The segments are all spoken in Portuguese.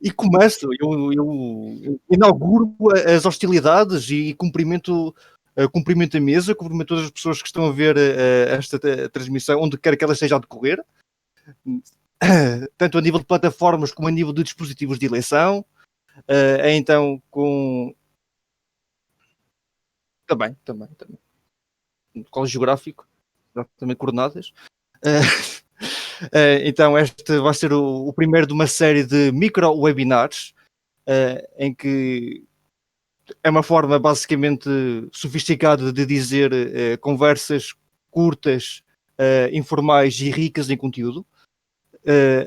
E começo, eu inauguro as hostilidades e cumprimento a mesa, cumprimento todas as pessoas que estão a ver esta transmissão, onde quer que ela esteja a decorrer, tanto a nível de plataformas como a nível de dispositivos de eleição. Então, com. Também. Colégio geográfico, também coordenadas. Então, este vai ser o primeiro de uma série de micro-webinars, em que é uma forma basicamente sofisticada de dizer conversas curtas, informais e ricas em conteúdo,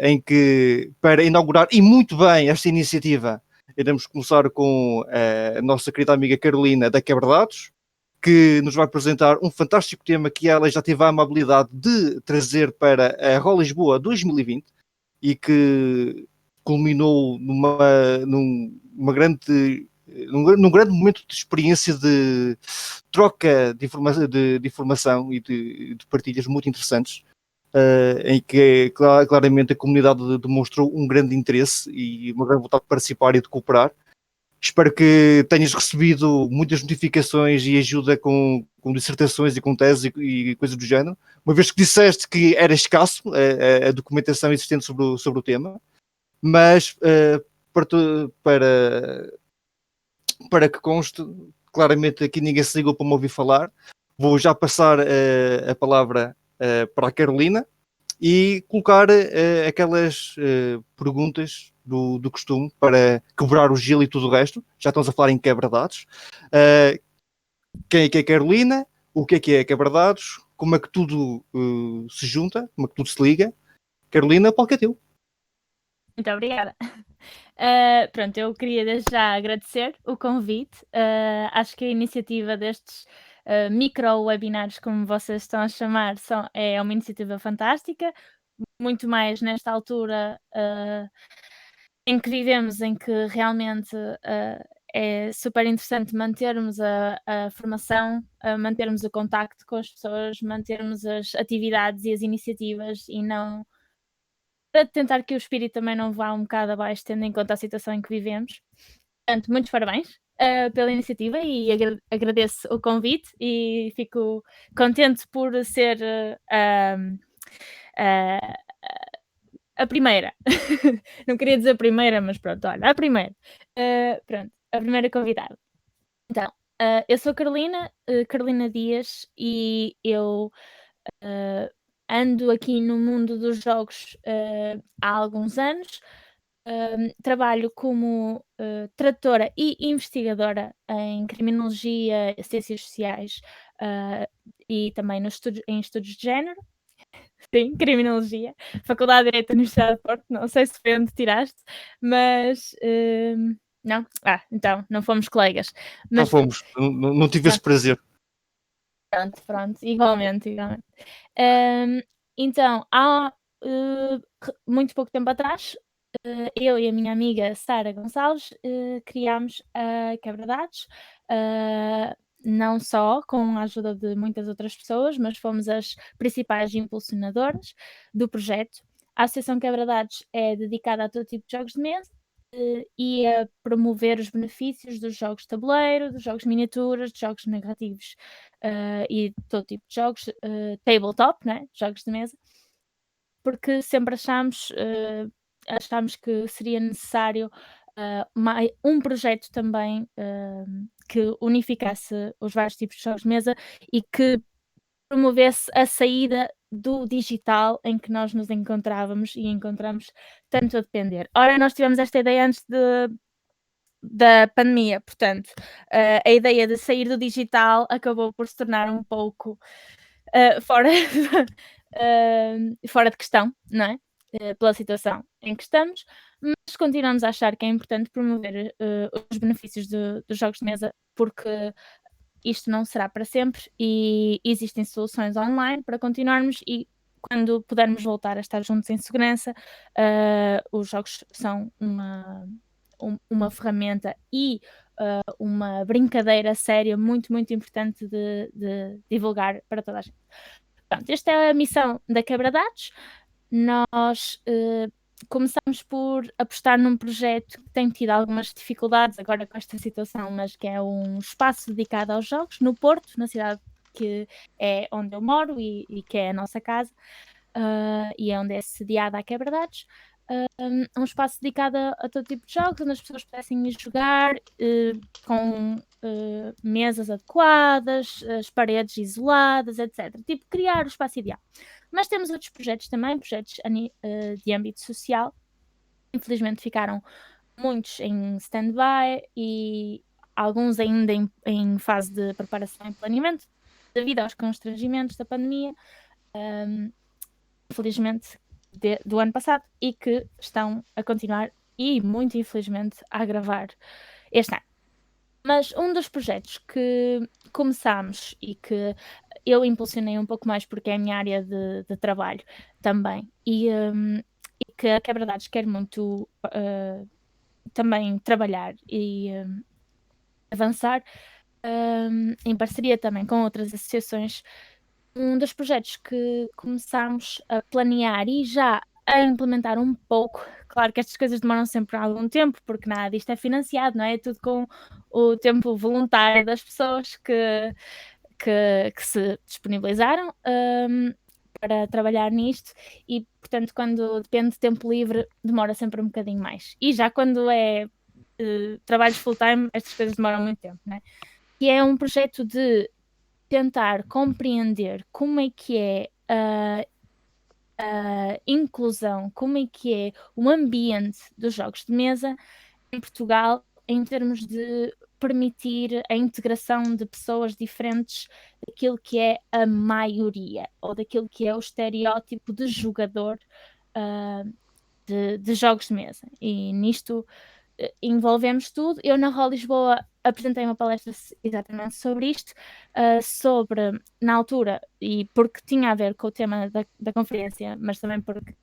em que, para inaugurar, e muito bem, esta iniciativa, iremos começar com a nossa querida amiga Carolina da Quebradados, que nos vai apresentar um fantástico tema que ela já teve a amabilidade de trazer para a Roll Lisboa 2020 e que culminou numa grande num grande momento de experiência de troca de informação e de partilhas muito interessantes, em que claramente a comunidade demonstrou um grande interesse e uma grande vontade de participar e de cooperar. Espero que tenhas recebido muitas notificações e ajuda com dissertações e com teses e coisas do género, uma vez que disseste que era escasso a documentação existente sobre o tema, mas para, para que conste, claramente aqui ninguém se ligou para me ouvir falar, vou já passar a palavra para a Carolina e colocar aquelas perguntas do costume para quebrar o gelo e tudo o resto. Já estamos a falar em quebra-dados. Quem é que é Carolina? O que é quebra-dados? Como é que tudo se junta? Como é que tudo se liga? Carolina, o palco é teu. Muito obrigada. Pronto, eu queria desde já agradecer o convite. Acho que a iniciativa destes micro-webinars, como vocês estão a chamar, é uma iniciativa fantástica, muito mais nesta altura em que vivemos, em que realmente é super interessante mantermos a formação, mantermos o contacto com as pessoas, mantermos as atividades e as iniciativas e não... para tentar que o espírito também não vá um bocado abaixo, tendo em conta a situação em que vivemos. Portanto, muitos parabéns pela iniciativa e agradeço o convite e fico contente por ser a primeira. Não queria dizer a primeira, mas pronto, olha, a primeira. Pronto, a primeira convidada. Então, eu sou Carolina Dias, e eu ando aqui no mundo dos jogos há alguns anos. Trabalho como tradutora e investigadora em criminologia, ciências sociais e também em estudos de género. Sim, criminologia. Faculdade de Direito da Universidade de Porto. Não sei se foi onde tiraste, mas não? Então, não fomos colegas. Não Mas fomos, não tive esse prazer. pronto, igualmente. Então, há muito pouco tempo atrás, eu e a minha amiga Sara Gonçalves criámos a Quebra-Dados, não só com a ajuda de muitas outras pessoas, mas fomos as principais impulsionadoras do projeto. A Associação Quebra-Dados é dedicada a todo tipo de jogos de mesa e a promover os benefícios dos jogos de tabuleiro, dos jogos miniaturas, dos jogos narrativos e todo tipo de jogos, tabletop, né? Jogos de mesa, porque sempre achámos que seria necessário um projeto também que unificasse os vários tipos de jogos de mesa e que promovesse a saída do digital em que nós nos encontrávamos e encontramos tanto a depender. Ora, nós tivemos esta ideia antes da pandemia, portanto, a ideia de sair do digital acabou por se tornar um pouco fora, fora de questão, não é? Pela situação em que estamos, mas continuamos a achar que é importante promover os benefícios dos jogos de mesa, porque isto não será para sempre e existem soluções online para continuarmos, e quando pudermos voltar a estar juntos em segurança, os jogos são uma ferramenta e uma brincadeira séria muito, muito importante de divulgar para toda a gente. Pronto, esta é a missão da Quebra-Dados. Nós começámos por apostar num projeto que tem tido algumas dificuldades agora com esta situação, mas que é um espaço dedicado aos jogos no Porto, na cidade que é onde eu moro e que é a nossa casa, e é onde é sediada a Quebra-Dados. Um espaço dedicado a todo tipo de jogos, onde as pessoas pudessem ir jogar, com mesas adequadas, as paredes isoladas, etc. Tipo, criar o espaço ideal. Mas temos outros projetos também, projetos de âmbito social. Infelizmente ficaram muitos em stand-by e alguns ainda em fase de preparação e planeamento, devido aos constrangimentos da pandemia. Infelizmente do ano passado, e que estão a continuar e muito infelizmente a agravar este ano. Mas um dos projetos que começámos e que eu impulsionei um pouco mais porque é a minha área de trabalho também, e que a Quebra-Dados quer muito também trabalhar e avançar, em parceria também com outras associações. Um dos projetos que começámos a planear e já a implementar um pouco, claro que estas coisas demoram sempre algum tempo, porque nada disto é financiado, não é? É tudo com o tempo voluntário das pessoas que se disponibilizaram para trabalhar nisto, e portanto quando depende de tempo livre demora sempre um bocadinho mais. E já quando é trabalhos full-time, estas coisas demoram muito tempo, não é? E é um projeto de tentar compreender como é que é a inclusão, como é que é o ambiente dos jogos de mesa em Portugal, em termos de permitir a integração de pessoas diferentes daquilo que é a maioria, ou daquilo que é o estereótipo de jogador de jogos de mesa. E nisto envolvemos tudo. Eu na Roll Lisboa apresentei uma palestra exatamente sobre isto, sobre, na altura, e porque tinha a ver com o tema da conferência, mas também porque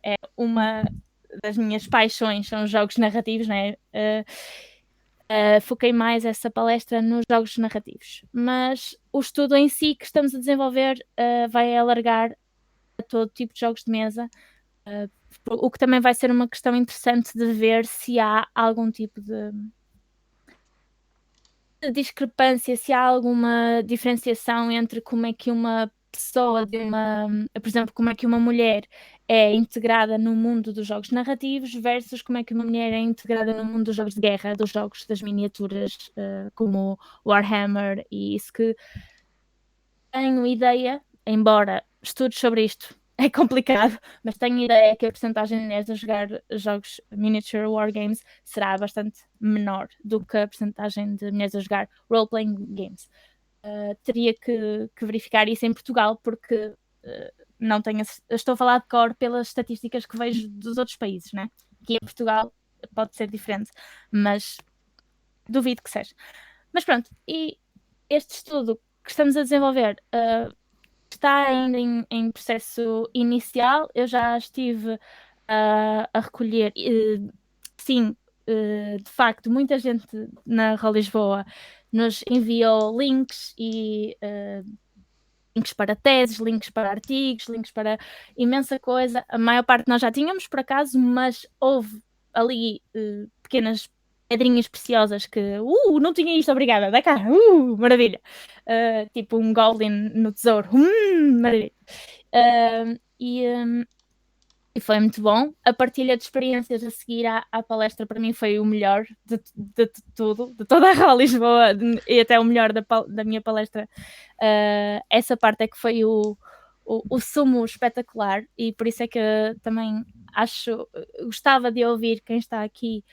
é uma das minhas paixões, são os jogos narrativos, né? Foquei mais essa palestra nos jogos narrativos. Mas o estudo em si que estamos a desenvolver vai alargar a todo tipo de jogos de mesa, o que também vai ser uma questão interessante de ver se há algum tipo de discrepância, se há alguma diferenciação entre como é que uma pessoa por exemplo, como é que uma mulher é integrada no mundo dos jogos narrativos versus como é que uma mulher é integrada no mundo dos jogos de guerra, dos jogos das miniaturas, como Warhammer, e isso que tenho ideia, embora estudos sobre isto é complicado, mas tenho ideia que a porcentagem de mulheres a jogar jogos miniature wargames será bastante menor do que a porcentagem de mulheres a jogar role-playing games. Teria que verificar isso em Portugal, porque não tenho estou a falar de cor pelas estatísticas que vejo dos outros países, né? Aqui em Portugal pode ser diferente, mas duvido que seja. Mas pronto, e este estudo que estamos a desenvolver está ainda em processo inicial. Eu já estive a recolher, sim, de facto, muita gente na Roll Lisboa nos enviou links e links para teses, links para artigos, links para imensa coisa. A maior parte nós já tínhamos, por acaso, mas houve ali pequenas pedrinhas preciosas que, não tinha isto, obrigada, dá cá, maravilha. Tipo um goblin no tesouro, maravilha. E foi muito bom. A partilha de experiências a seguir à palestra para mim foi o melhor de tudo, de toda a Roll Lisboa, e até o melhor da minha palestra. Essa parte é que foi o sumo espetacular, e por isso é que também gostava de ouvir quem está aqui,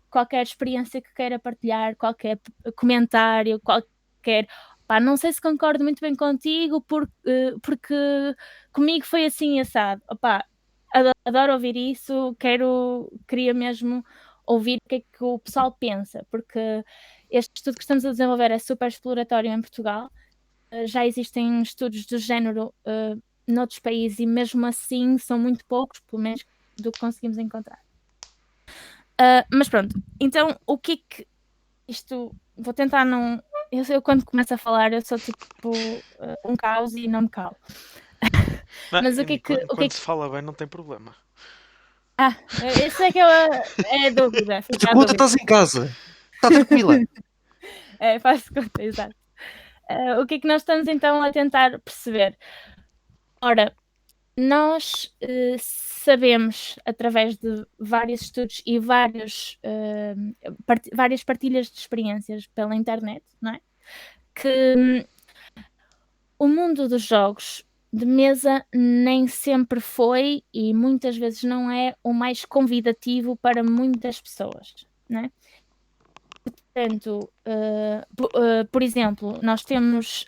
qualquer experiência que queira partilhar, qualquer comentário, qualquer... Pá, não sei se concordo muito bem contigo, porque comigo foi assim assado. Opá, adoro ouvir isso, queria mesmo ouvir o que é que o pessoal pensa, porque este estudo que estamos a desenvolver é super exploratório em Portugal. Já existem estudos do género noutros países, e mesmo assim são muito poucos, pelo menos do que conseguimos encontrar. Mas pronto, então o que é que isto... Vou tentar não... Eu quando começo a falar eu sou tipo um caos e não me calo. Não, Mas o que é que... quando se fala bem não tem problema. Essa é que é a dúvida, Faz de fica a conta dúvida. estás em casa. Está tranquila. Faz de conta, exato. O que é que nós estamos então a tentar perceber? Ora, nós sabemos, através de vários estudos e várias partilhas de experiências pela internet, não é? Que o mundo dos jogos de mesa nem sempre foi e muitas vezes não é o mais convidativo para muitas pessoas, não é? Portanto, por exemplo, nós temos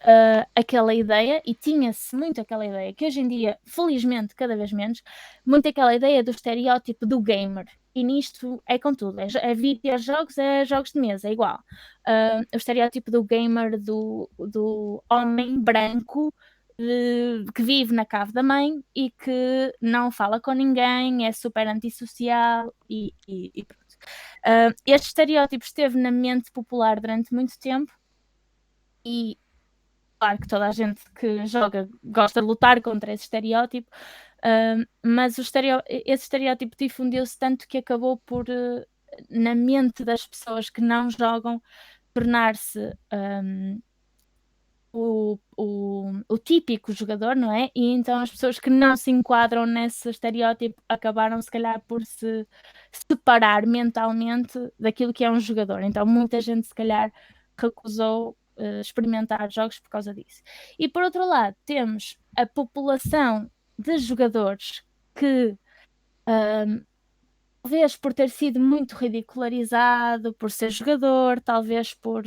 aquela ideia, e tinha-se muito aquela ideia, que hoje em dia, felizmente, cada vez menos, muito aquela ideia do estereótipo do gamer. E nisto é com tudo, é videojogos, é jogos de mesa, é igual. O estereótipo do gamer, do homem branco, que vive na cave da mãe e que não fala com ninguém, é super antissocial e pronto. Este estereótipo esteve na mente popular durante muito tempo e claro que toda a gente que joga gosta de lutar contra esse estereótipo, mas esse estereótipo difundiu-se tanto que acabou por, na mente das pessoas que não jogam, tornar-se o típico jogador, não é? E então as pessoas que não se enquadram nesse estereótipo acabaram, se calhar, por se separar mentalmente daquilo que é um jogador. Então muita gente, se calhar, recusou experimentar jogos por causa disso. E por outro lado, temos a população de jogadores que. Talvez por ter sido muito ridicularizado, por ser jogador, talvez por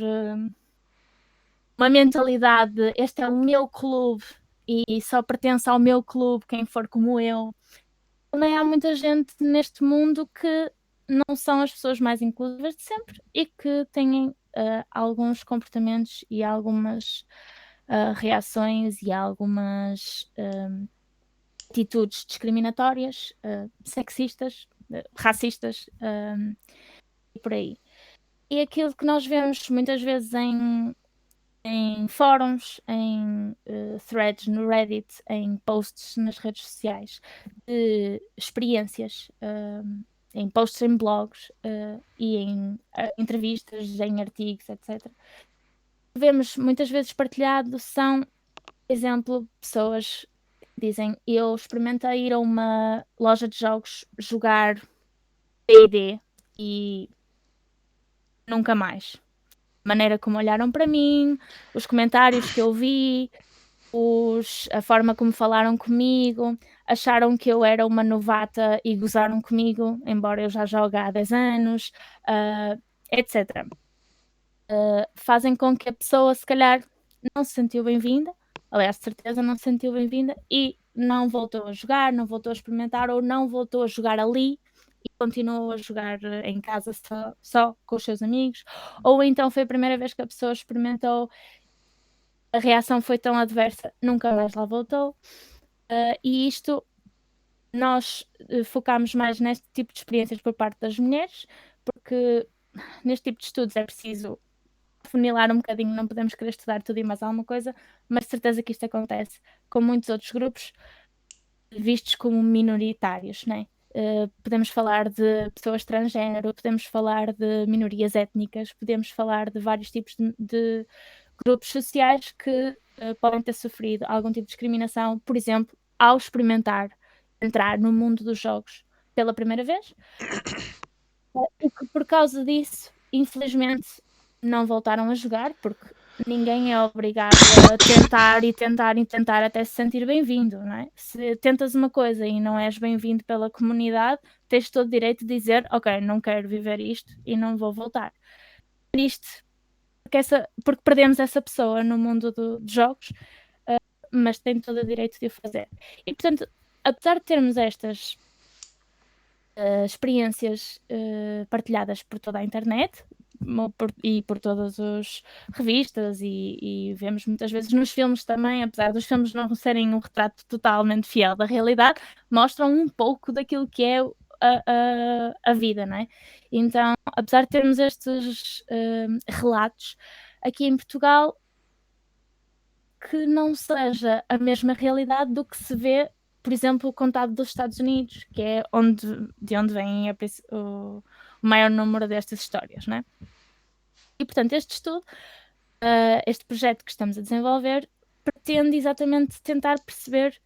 uma mentalidade de este é o meu clube e só pertence ao meu clube quem for como eu. Também há muita gente neste mundo que não são as pessoas mais inclusivas de sempre e que têm alguns comportamentos e algumas reações e algumas atitudes discriminatórias, sexistas, racistas e por aí. E aquilo que nós vemos muitas vezes em fóruns, em threads no Reddit, em posts nas redes sociais, de experiências, em posts em blogs e em entrevistas, em artigos, etc. Vemos muitas vezes partilhado são, por exemplo, pessoas que dizem eu experimentei ir a uma loja de jogos jogar D&D e nunca mais. A maneira como olharam para mim, os comentários que eu vi, a forma como falaram comigo, acharam que eu era uma novata e gozaram comigo, embora eu já jogue há 10 anos, etc. Fazem com que a pessoa, se calhar, não se sentiu bem-vinda, aliás, de certeza não se sentiu bem-vinda e não voltou a jogar, não voltou a experimentar ou não voltou a jogar ali e continuou a jogar em casa só com os seus amigos, ou então foi a primeira vez que a pessoa experimentou, a reação foi tão adversa, nunca mais lá voltou. E isto, nós focamos mais neste tipo de experiências por parte das mulheres, porque neste tipo de estudos é preciso funilar um bocadinho, não podemos querer estudar tudo e mais alguma coisa, mas de certeza que isto acontece com muitos outros grupos vistos como minoritários, né? Podemos falar de pessoas transgênero, podemos falar de minorias étnicas, podemos falar de vários tipos de grupos sociais que podem ter sofrido algum tipo de discriminação, por exemplo, ao experimentar entrar no mundo dos jogos pela primeira vez, e que por causa disso, infelizmente, não voltaram a jogar, porque ninguém é obrigado a tentar e tentar e tentar até se sentir bem-vindo, não é? Se tentas uma coisa e não és bem-vindo pela comunidade, tens todo o direito de dizer, ok, não quero viver isto e não vou voltar. Triste, porque perdemos essa pessoa no mundo de jogos, mas tem todo o direito de o fazer. E, portanto, apesar de termos estas experiências partilhadas por toda a internet e por todas as revistas e vemos muitas vezes nos filmes também, apesar dos filmes não serem um retrato totalmente fiel da realidade, mostram um pouco daquilo que é a vida, não é? Então, apesar de termos estes relatos, aqui em Portugal que não seja a mesma realidade do que se vê por exemplo, contado dos Estados Unidos, que é de onde vem o maior número destas histórias, né? E, portanto, este estudo, este projeto que estamos a desenvolver, pretende exatamente tentar perceber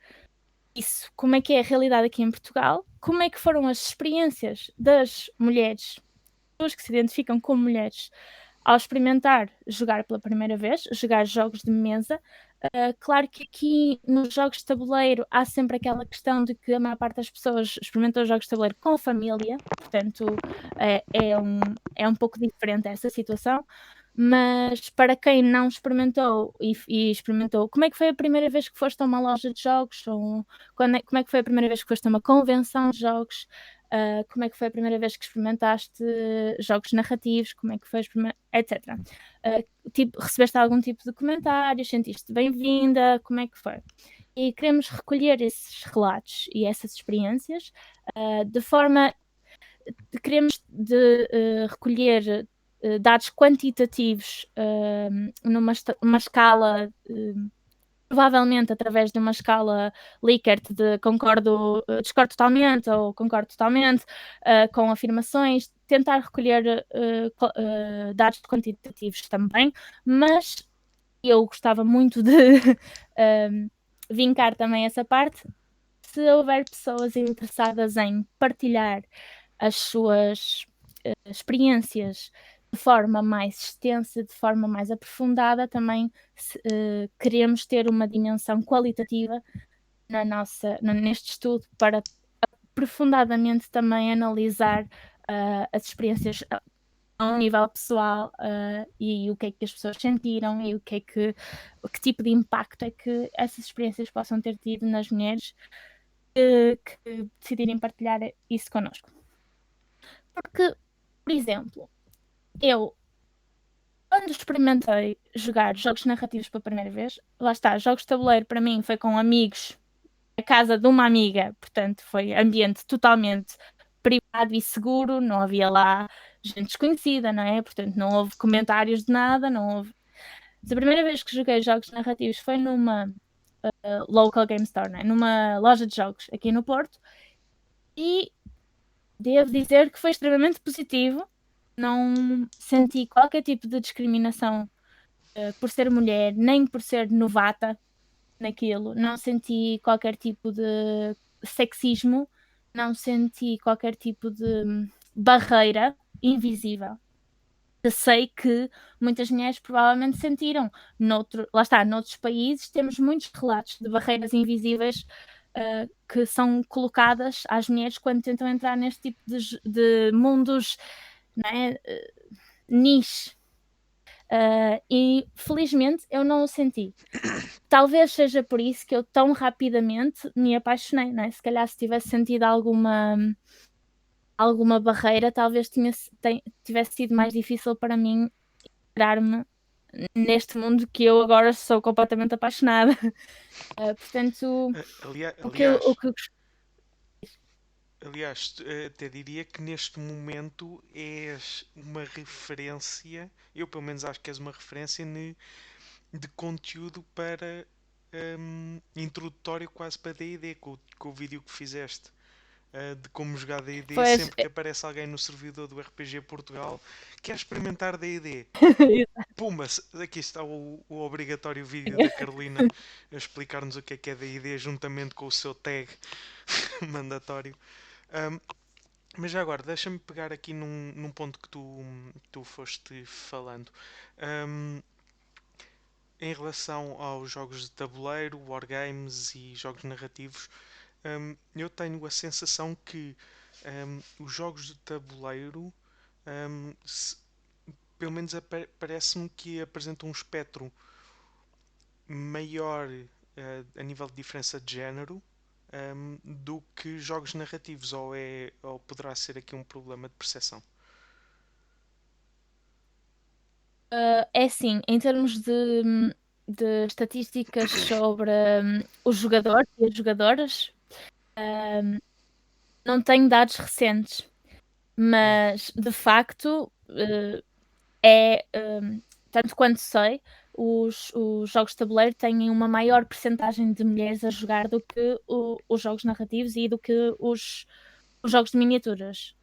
isso, como é que é a realidade aqui em Portugal, como é que foram as experiências das mulheres, pessoas que se identificam como mulheres, ao experimentar jogar pela primeira vez, jogar jogos de mesa. Claro que aqui nos jogos de tabuleiro há sempre aquela questão de que a maior parte das pessoas experimentou jogos de tabuleiro com a família, portanto é um pouco diferente essa situação. Mas para quem não experimentou e experimentou, como é que foi a primeira vez que foste a uma loja de jogos? Ou como é que foi a primeira vez que foste a uma convenção de jogos? Como é que foi a primeira vez que experimentaste jogos narrativos? Como é que foi etc. Recebeste algum tipo de comentário? Sentiste bem-vinda? Como é que foi? E queremos recolher esses relatos e essas experiências de forma... Queremos recolher dados quantitativos numa escala, provavelmente através de uma escala Likert de discordo totalmente ou concordo totalmente, com afirmações, tentar recolher dados quantitativos também, mas eu gostava muito de vincar também essa parte. Se houver pessoas interessadas em partilhar as suas experiências de forma mais extensa, de forma mais aprofundada, também queremos ter uma dimensão qualitativa neste estudo para aprofundadamente também analisar as experiências a um nível pessoal e o que é que as pessoas sentiram e que tipo de impacto é que essas experiências possam ter tido nas mulheres que decidirem partilhar isso connosco. Porque, por exemplo, eu, quando experimentei jogar jogos narrativos pela primeira vez, lá está, jogos de tabuleiro para mim foi com amigos, a casa de uma amiga, portanto foi ambiente totalmente privado e seguro, não havia lá gente desconhecida, não é? Portanto não houve comentários de nada, não houve... Mas a primeira vez que joguei jogos narrativos foi numa local game store, não é? Numa loja de jogos aqui no Porto, e devo dizer que foi extremamente positivo. Não senti qualquer tipo de discriminação por ser mulher, nem por ser novata naquilo. Não senti qualquer tipo de sexismo, não senti qualquer tipo de barreira invisível. Eu sei que muitas mulheres provavelmente sentiram. Lá está, noutros países temos muitos relatos de barreiras invisíveis que são colocadas às mulheres quando tentam entrar neste tipo de mundos, não é? Niche. E felizmente eu não o senti. Talvez seja por isso que eu tão rapidamente me apaixonei, não é? Se calhar se tivesse sentido alguma barreira, talvez tivesse sido mais difícil para mim entrar-me neste mundo que eu agora sou completamente apaixonada. Portanto, Aliás, até diria que neste momento és uma referência, eu pelo menos acho que és uma referência de conteúdo para introdutório quase para D&D, com o vídeo que fizeste. De como jogar D&D, sempre que aparece alguém no servidor do RPG Portugal quer experimentar D&D. Puma, aqui está o obrigatório vídeo da Carolina a explicar-nos o que é D&D juntamente com o seu tag mandatório. Mas já agora, deixa-me pegar aqui num ponto que tu foste falando. Em relação aos jogos de tabuleiro, wargames e jogos narrativos, eu tenho a sensação que os jogos de tabuleiro, pelo menos parece-me que apresentam um espectro maior a nível de diferença de género do que jogos narrativos, ou poderá ser aqui um problema de percepção? É assim, em termos de estatísticas sobre os jogadores e as jogadoras, não tenho dados recentes, mas de facto tanto quanto sei, os jogos de tabuleiro têm uma maior percentagem de mulheres a jogar do que os jogos narrativos e do que os jogos de miniaturas.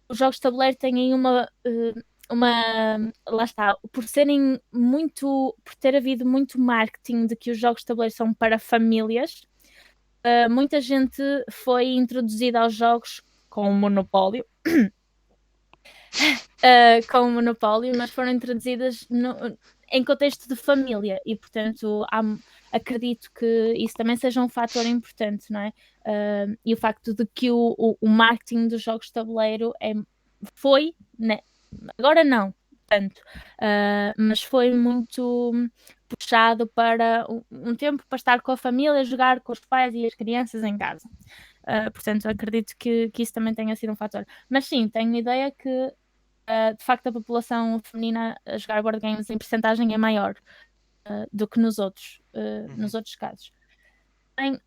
Os jogos de tabuleiro têm lá está, por ter havido muito marketing de que os jogos de tabuleiro são para famílias, muita gente foi introduzida aos jogos com o monopólio. Com o monopólio, mas foram introduzidas em contexto de família e, portanto, acredito que isso também seja um fator importante, não é? E o facto de que o marketing dos jogos de tabuleiro foi, né? Agora não tanto, mas foi muito puxado para um tempo para estar com a família, jogar com os pais e as crianças em casa. Portanto, acredito que isso também tenha sido um fator. Mas sim, tenho ideia que de facto a população feminina a jogar board games em percentagem é maior do que nos outros casos.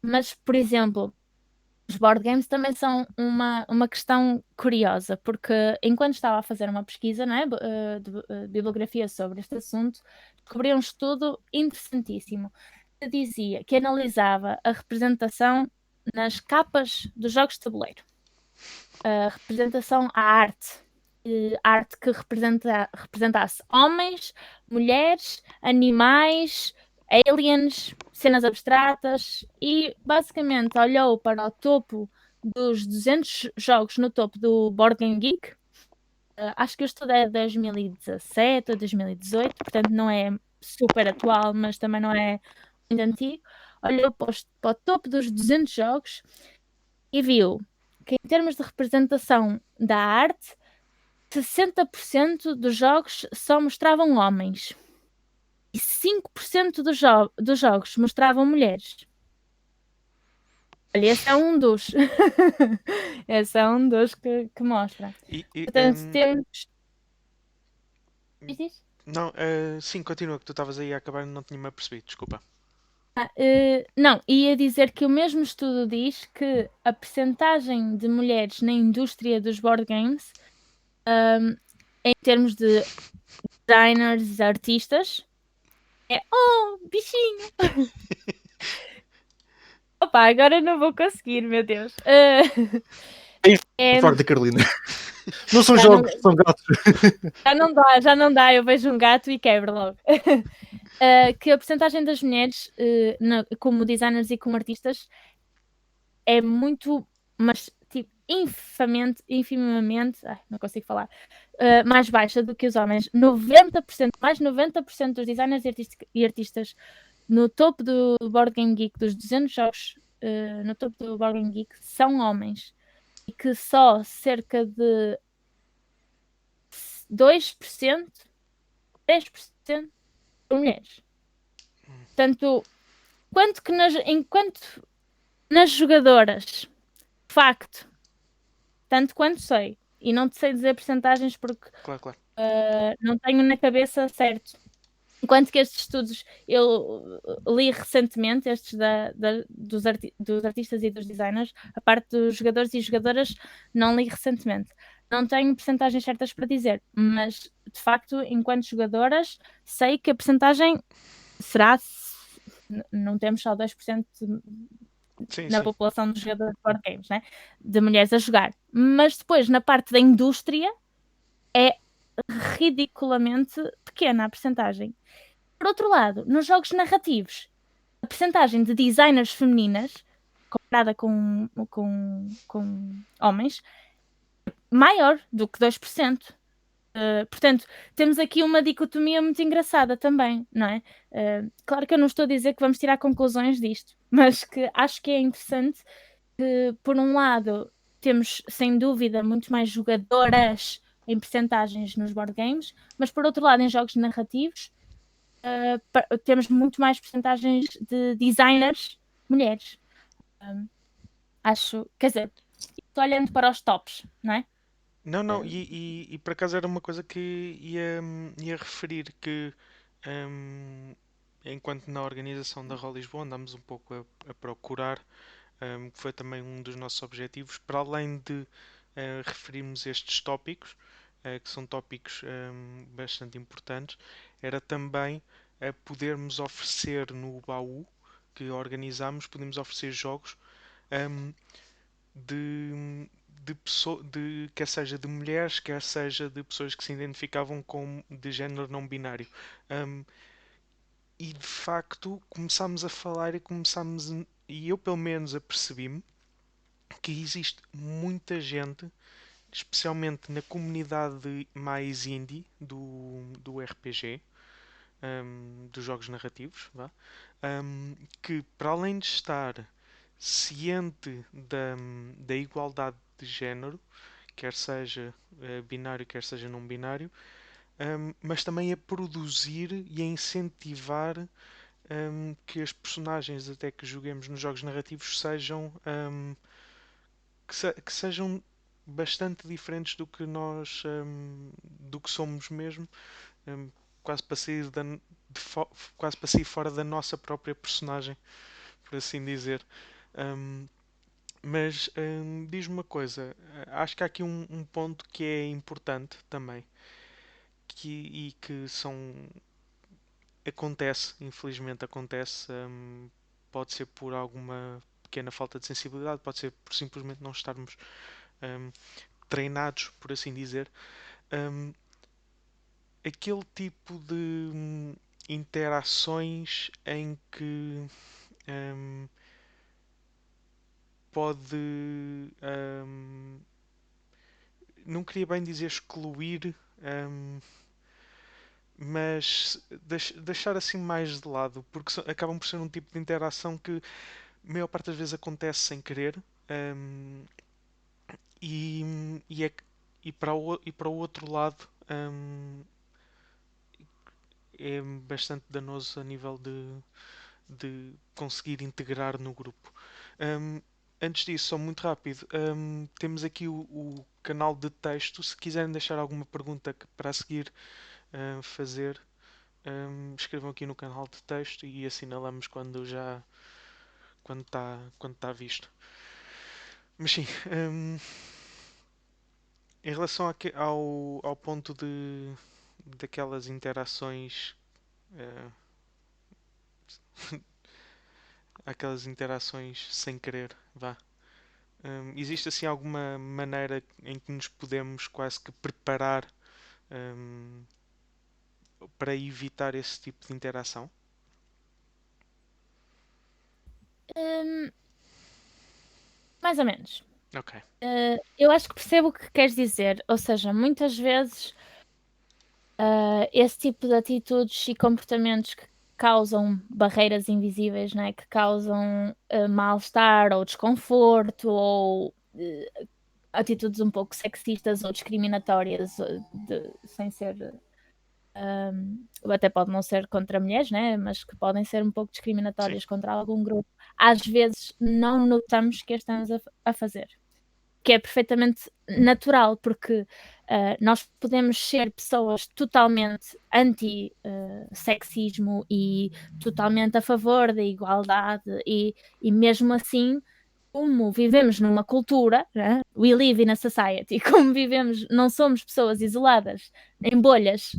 Mas, por exemplo, os board games também são uma questão curiosa, porque enquanto estava a fazer uma pesquisa, né, de bibliografia sobre este assunto, descobri um estudo interessantíssimo que analisava a representação nas capas dos jogos de tabuleiro. A representação à arte que representasse homens, mulheres, animais, aliens, cenas abstratas e basicamente olhou para o topo dos 200 jogos no topo do Board Game Geek. Acho que o estudo é de 2017 ou 2018, portanto não é super atual, mas também não é muito antigo. Olhou para o topo dos 200 jogos e viu que em termos de representação da arte, 60% dos jogos só mostravam homens e 5% dos jogos mostravam mulheres. Olha, esse é um dos. Esse é um dos que mostra. Portanto, temos. Não, sim, continua, que tu estavas aí a acabar e não tinha-me apercebido, desculpa. Não, ia dizer que o mesmo estudo diz que a percentagem de mulheres na indústria dos board games, em termos de designers, artistas, é bichinho! Opa, agora não vou conseguir, meu Deus. Forte, Carolina. Não são jogos, são gatos. Já não dá, eu vejo um gato e quebro logo. Que a percentagem das mulheres, como designers e como artistas, é muito, mas tipo, infimamente, não consigo falar, mais baixa do que os homens. 90%, mais 90% dos designers e artistas no topo do Board Game Geek, dos 200 jogos no topo do Board Game Geek, são homens. E que só cerca de 2%, 10% são mulheres. Portanto, enquanto nas jogadoras, facto, tanto quanto sei, e não te sei dizer percentagens porque Claro. não tenho na cabeça certo. Enquanto que estes estudos eu li recentemente, estes dos artistas e dos designers, a parte dos jogadores e jogadoras não li recentemente. Não tenho percentagens certas para dizer, mas de facto, enquanto jogadoras, sei que a percentagem será, não temos só 2% na população dos jogadores de board games, né? De mulheres a jogar. Mas depois, na parte da indústria, é ridiculamente pequena a percentagem. Por outro lado, nos jogos narrativos, a percentagem de designers femininas, comparada com homens, maior do que 2%. Portanto, temos aqui uma dicotomia muito engraçada também, não é? Claro que eu não estou a dizer que vamos tirar conclusões disto, mas que acho que é interessante que, por um lado, temos, sem dúvida, muito mais jogadoras em percentagens nos board games, mas, por outro lado, em jogos narrativos, temos muito mais percentagens de designers mulheres. Acho, quer dizer, estou olhando para os tops, não é? Não, e por acaso era uma coisa que ia referir que enquanto na organização da Roll Lisboa andamos um pouco a procurar, que foi também um dos nossos objetivos, para além de referirmos estes tópicos, que são tópicos bastante importantes, era também podermos oferecer no baú que organizámos, podemos oferecer jogos um, quer seja de mulheres, quer seja de pessoas que se identificavam como de género não binário. Um, e de facto começámos a falar e eu pelo menos apercebi-me que existe muita gente, especialmente na comunidade mais indie do RPG, dos jogos narrativos, vá, que para além de estar ciente da igualdade de género, quer seja binário, quer seja não binário, mas também a produzir e a incentivar que as personagens até que joguemos nos jogos narrativos sejam que sejam bastante diferentes do que nós do que somos mesmo, um, quase para sair quase para sair fora da nossa própria personagem, por assim dizer. Um, mas diz-me uma coisa, acho que há aqui um ponto que é importante também, e que acontece, infelizmente acontece, pode ser por alguma pequena falta de sensibilidade, pode ser por simplesmente não estarmos hum, treinados, por assim dizer. Hum, Aquele tipo de interações em que hum, pode, não queria bem dizer excluir, hum, mas deixar assim mais de lado, porque acabam por ser um tipo de interação que a maior parte das vezes acontece sem querer, hum, e, e, é, e para o outro lado, é bastante danoso a nível de conseguir integrar no grupo. Um, Antes disso, só muito rápido, temos aqui o canal de texto. Se quiserem deixar alguma pergunta para a seguir fazer, escrevam aqui no canal de texto e assinalamos quando está visto. Mas sim, em relação ao ponto daquelas interações, uh, aquelas interações sem querer, vá. Existe assim alguma maneira em que nos podemos quase que preparar hum, para evitar esse tipo de interação? Hum, mais ou menos. Ok. Eu acho que percebo o que queres dizer, ou seja, muitas vezes esse tipo de atitudes e comportamentos que causam barreiras invisíveis, né? Que causam mal-estar ou desconforto ou atitudes um pouco sexistas ou discriminatórias, sem ser. Até pode não ser contra mulheres, né? Mas que podem ser um pouco discriminatórias Sim. contra algum grupo, às vezes não notamos que as estamos a fazer. Que é perfeitamente natural, porque nós podemos ser pessoas totalmente anti-sexismo e totalmente a favor da igualdade, e mesmo assim, como vivemos numa cultura, né? We live in a society, como vivemos, não somos pessoas isoladas em bolhas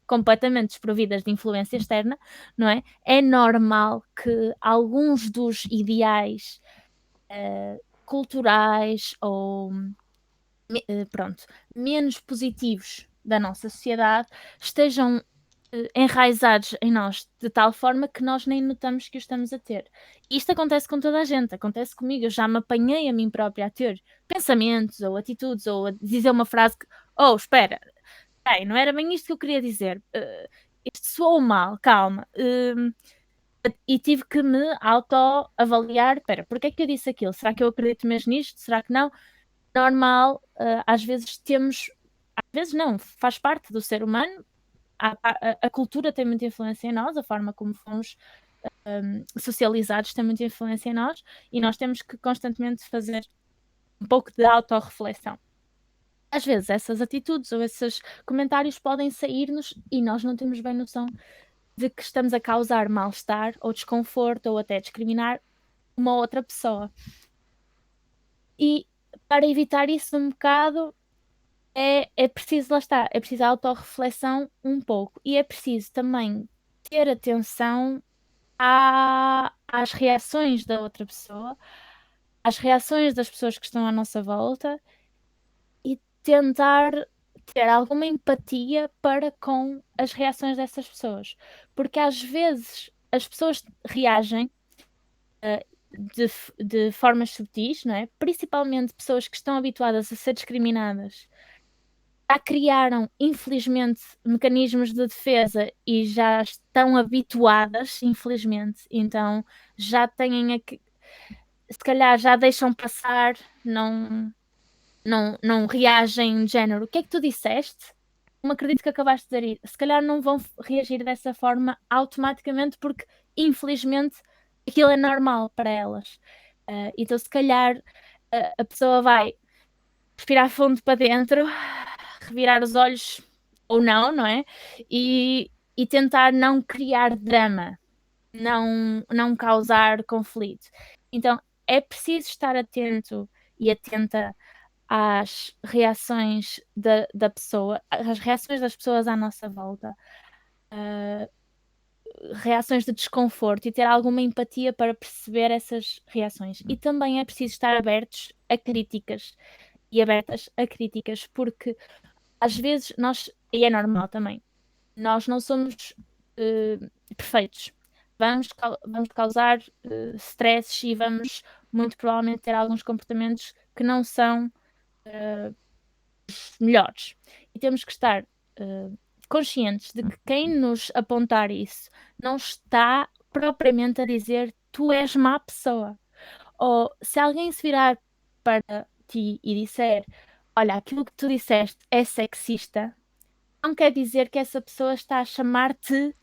completamente desprovidas de influência externa, não é? É normal que alguns dos ideais culturais ou pronto, menos positivos da nossa sociedade estejam enraizados em nós de tal forma que nós nem notamos que o estamos a ter. Isto acontece com toda a gente, acontece comigo, eu já me apanhei a mim própria a ter pensamentos ou atitudes ou a dizer uma frase que, oh, espera, não era bem isto que eu queria dizer, isto soou mal, calma. E tive que me autoavaliar, espera, porque é que eu disse aquilo? Será que eu acredito mesmo nisto? Será que não? Normal, às vezes às vezes não, faz parte do ser humano, a cultura tem muita influência em nós, a forma como fomos socializados tem muita influência em nós, e nós temos que constantemente fazer um pouco de autorreflexão. Às vezes essas atitudes ou esses comentários podem sair-nos e nós não temos bem noção de que estamos a causar mal-estar ou desconforto ou até discriminar uma outra pessoa. E para evitar isso um bocado é preciso, lá está, é preciso a autorreflexão um pouco. E é preciso também ter atenção às reações da outra pessoa, às reações das pessoas que estão à nossa volta e tentar ter alguma empatia para com as reações dessas pessoas. Porque às vezes as pessoas reagem de formas subtis, não é? Principalmente pessoas que estão habituadas a ser discriminadas. Já criaram, infelizmente, mecanismos de defesa e já estão habituadas, infelizmente. Então já têm aqui, se calhar já deixam passar, não reagem de género. O que é que tu disseste? Não acredito que acabaste de dizer isso. Se calhar não vão reagir dessa forma automaticamente porque, infelizmente, aquilo é normal para elas. Então, se calhar, a pessoa vai respirar fundo para dentro, revirar os olhos ou não é? E tentar não criar drama, não causar conflito. Então, é preciso estar atento e atenta às reações da pessoa, às reações das pessoas à nossa volta, reações de desconforto e ter alguma empatia para perceber essas reações. E também é preciso estar abertos a críticas e abertas a críticas, porque às vezes nós, e é normal também, nós não somos perfeitos. Vamos causar stresses e vamos muito provavelmente ter alguns comportamentos que não são melhores. E temos que estar conscientes de que quem nos apontar isso não está propriamente a dizer tu és má pessoa. Ou se alguém se virar para ti e disser olha, aquilo que tu disseste é sexista, não quer dizer que essa pessoa está a chamar-te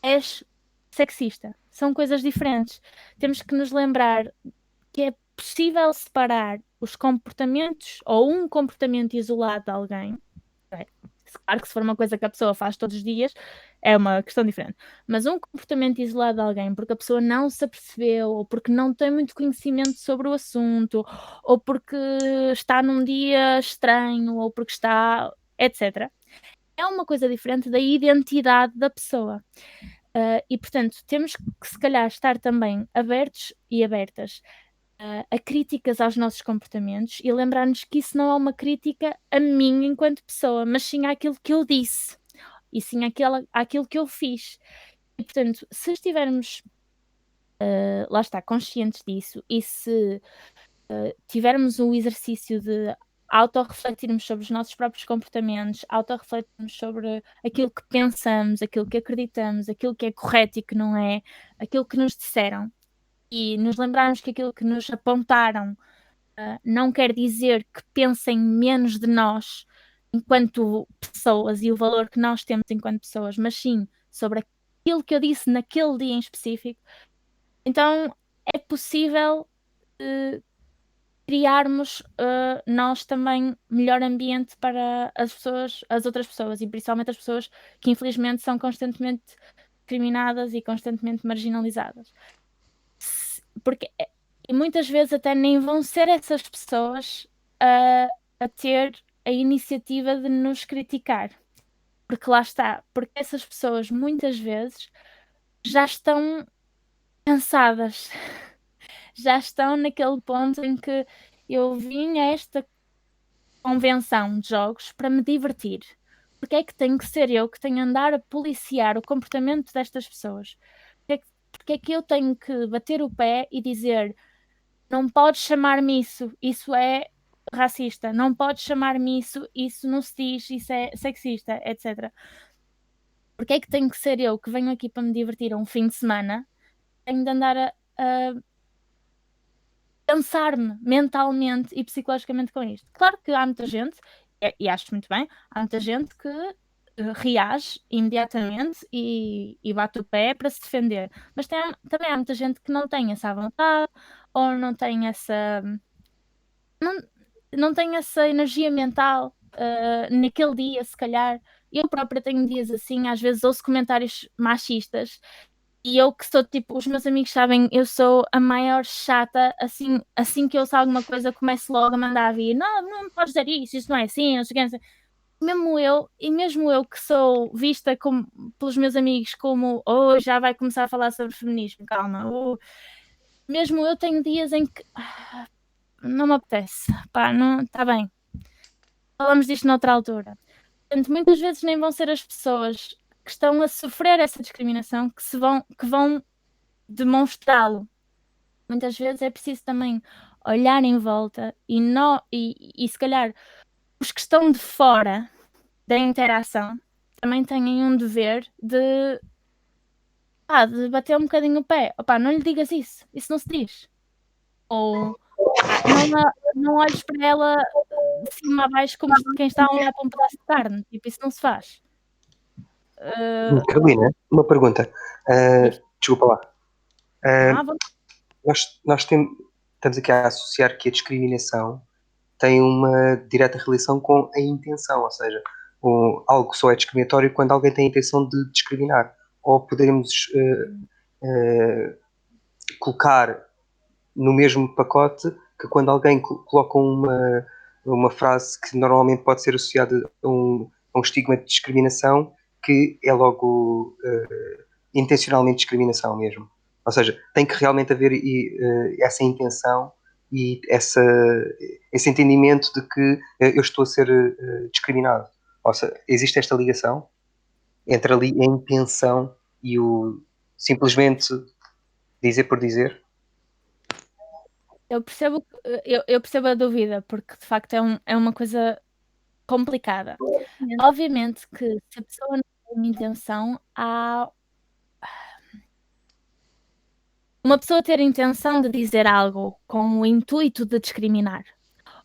és sexista. São coisas diferentes. Temos que nos lembrar que é possível separar os comportamentos ou um comportamento isolado de alguém. Claro que se for uma coisa que a pessoa faz todos os dias, é uma questão diferente. Mas um comportamento isolado de alguém porque a pessoa não se apercebeu, ou porque não tem muito conhecimento sobre o assunto, ou porque está num dia estranho, ou porque está, etc. É uma coisa diferente da identidade da pessoa. E, portanto, temos que, se calhar, estar também abertos e abertas a críticas aos nossos comportamentos e lembrar-nos que isso não é uma crítica a mim enquanto pessoa, mas sim àquilo que eu disse e sim àquilo que eu fiz. E, portanto, se estivermos, lá está, conscientes disso e se tivermos um exercício de autorrefletirmos sobre os nossos próprios comportamentos, autorrefletirmos sobre aquilo que pensamos, aquilo que acreditamos, aquilo que é correto e que não é, aquilo que nos disseram, e nos lembrarmos que aquilo que nos apontaram não quer dizer que pensem menos de nós enquanto pessoas e o valor que nós temos enquanto pessoas, mas sim sobre aquilo que eu disse naquele dia em específico. Então é possível criarmos nós também melhor ambiente para as outras pessoas e principalmente as pessoas que infelizmente são constantemente discriminadas e constantemente marginalizadas. Porque e muitas vezes até nem vão ser essas pessoas a ter a iniciativa de nos criticar. Porque lá está, porque essas pessoas muitas vezes já estão cansadas, já estão naquele ponto em que eu vim a esta convenção de jogos para me divertir. Porque é que tenho que ser eu que tenho a andar a policiar o comportamento destas pessoas? Porque é que eu tenho que bater o pé e dizer não podes chamar-me isso, isso é racista, não podes chamar-me isso não se diz, isso é sexista, etc. Porque é que tenho que ser eu que venho aqui para me divertir a um fim de semana, tenho de andar a cansar-me mentalmente e psicologicamente com isto? Claro que há muita gente, e acho muito bem, há muita gente que reage imediatamente e bate o pé para se defender. Mas também há muita gente que não tem essa vontade ou não tem essa não tem essa energia mental naquele dia, se calhar. Eu própria tenho dias assim, às vezes ouço comentários machistas E eu que sou tipo, os meus amigos sabem, eu sou a maior chata, assim que eu ouço alguma coisa, começo logo a mandar vir, não podes dizer isso não é assim, não sei o que, não sei. Mesmo eu que sou vista pelos meus amigos como, já vai começar a falar sobre feminismo, calma, mesmo eu tenho dias em que não me apetece, pá, não, está bem, falamos disto noutra altura. Portanto, muitas vezes nem vão ser as pessoas que estão a sofrer essa discriminação que vão demonstrá-lo. Muitas vezes é preciso também olhar em volta e se calhar os que estão de fora da interação também têm um dever de bater um bocadinho o pé. Opá, não lhe digas isso não se diz. Ou não olhes para ela de cima a baixo como quem está a olhar para um pedaço de carne. Tipo, isso não se faz. Carolina, uma pergunta. Desculpa lá. Nós estamos aqui a associar que a discriminação tem uma direta relação com a intenção, ou seja, algo só é discriminatório quando alguém tem a intenção de discriminar. Ou podemos colocar no mesmo pacote que quando alguém coloca uma frase que normalmente pode ser associada a um estigma de discriminação, que é logo intencionalmente discriminação mesmo. Ou seja, tem que realmente haver essa intenção e esse entendimento de que eu estou a ser discriminado. Ou seja, existe esta ligação entre ali a intenção e o simplesmente dizer por dizer? Eu percebo a dúvida, porque de facto é uma coisa complicada. Obviamente que se a pessoa não tem intenção, há uma pessoa ter a intenção de dizer algo com o intuito de discriminar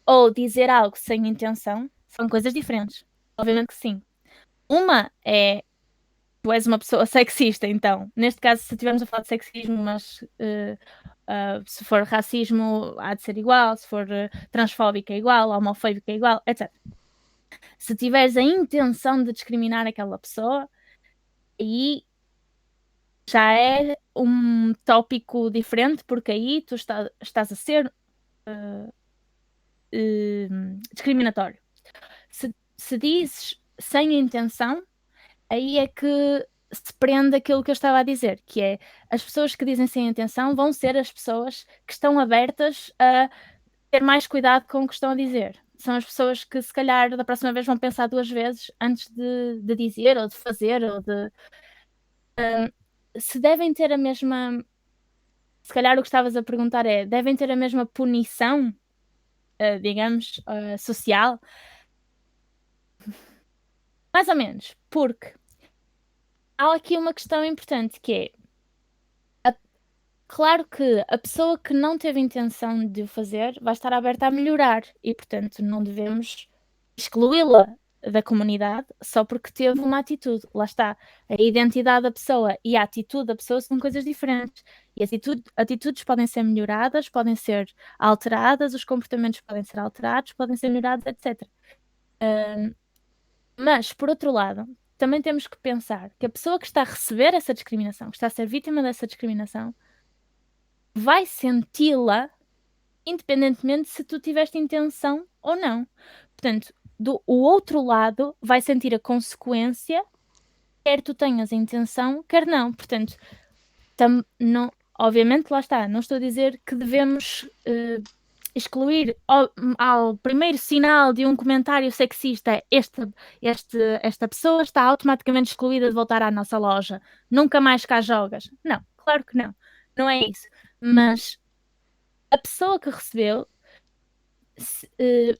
ou dizer algo sem intenção são coisas diferentes. Obviamente que sim. Uma é tu és uma pessoa sexista, então, neste caso, se estivermos a falar de sexismo, mas se for racismo, há de ser igual, se for transfóbica é igual, homofóbica é igual, etc. Se tiveres a intenção de discriminar aquela pessoa, aí já é um tópico diferente, porque aí tu estás a ser discriminatório. Se dizes sem intenção, aí é que se prende aquilo que eu estava a dizer, que é as pessoas que dizem sem intenção vão ser as pessoas que estão abertas a ter mais cuidado com o que estão a dizer. São as pessoas que se calhar da próxima vez vão pensar 2 vezes antes de dizer ou de fazer ou de... se devem ter a mesma... Se calhar o que estavas a perguntar é, devem ter a mesma punição, digamos, social? Mais ou menos, porque há aqui uma questão importante que é claro que a pessoa que não teve intenção de o fazer vai estar aberta a melhorar e, portanto, não devemos excluí-la da comunidade só porque teve uma atitude. Lá está. A identidade da pessoa e a atitude da pessoa são coisas diferentes. E as atitudes podem ser melhoradas, podem ser alteradas, os comportamentos podem ser alterados, podem ser melhorados, etc. Mas, por outro lado, também temos que pensar que a pessoa que está a receber essa discriminação, que está a ser vítima dessa discriminação, vai senti-la independentemente se tu tiveste intenção ou não. Portanto, o outro lado vai sentir a consequência, quer tu tenhas a intenção, quer não. Portanto, não, obviamente, lá está, não estou a dizer que devemos excluir ao primeiro sinal de um comentário sexista, esta pessoa está automaticamente excluída de voltar à nossa loja, nunca mais cá jogas. Não, claro que não. Não é isso. Mas a pessoa que recebeu,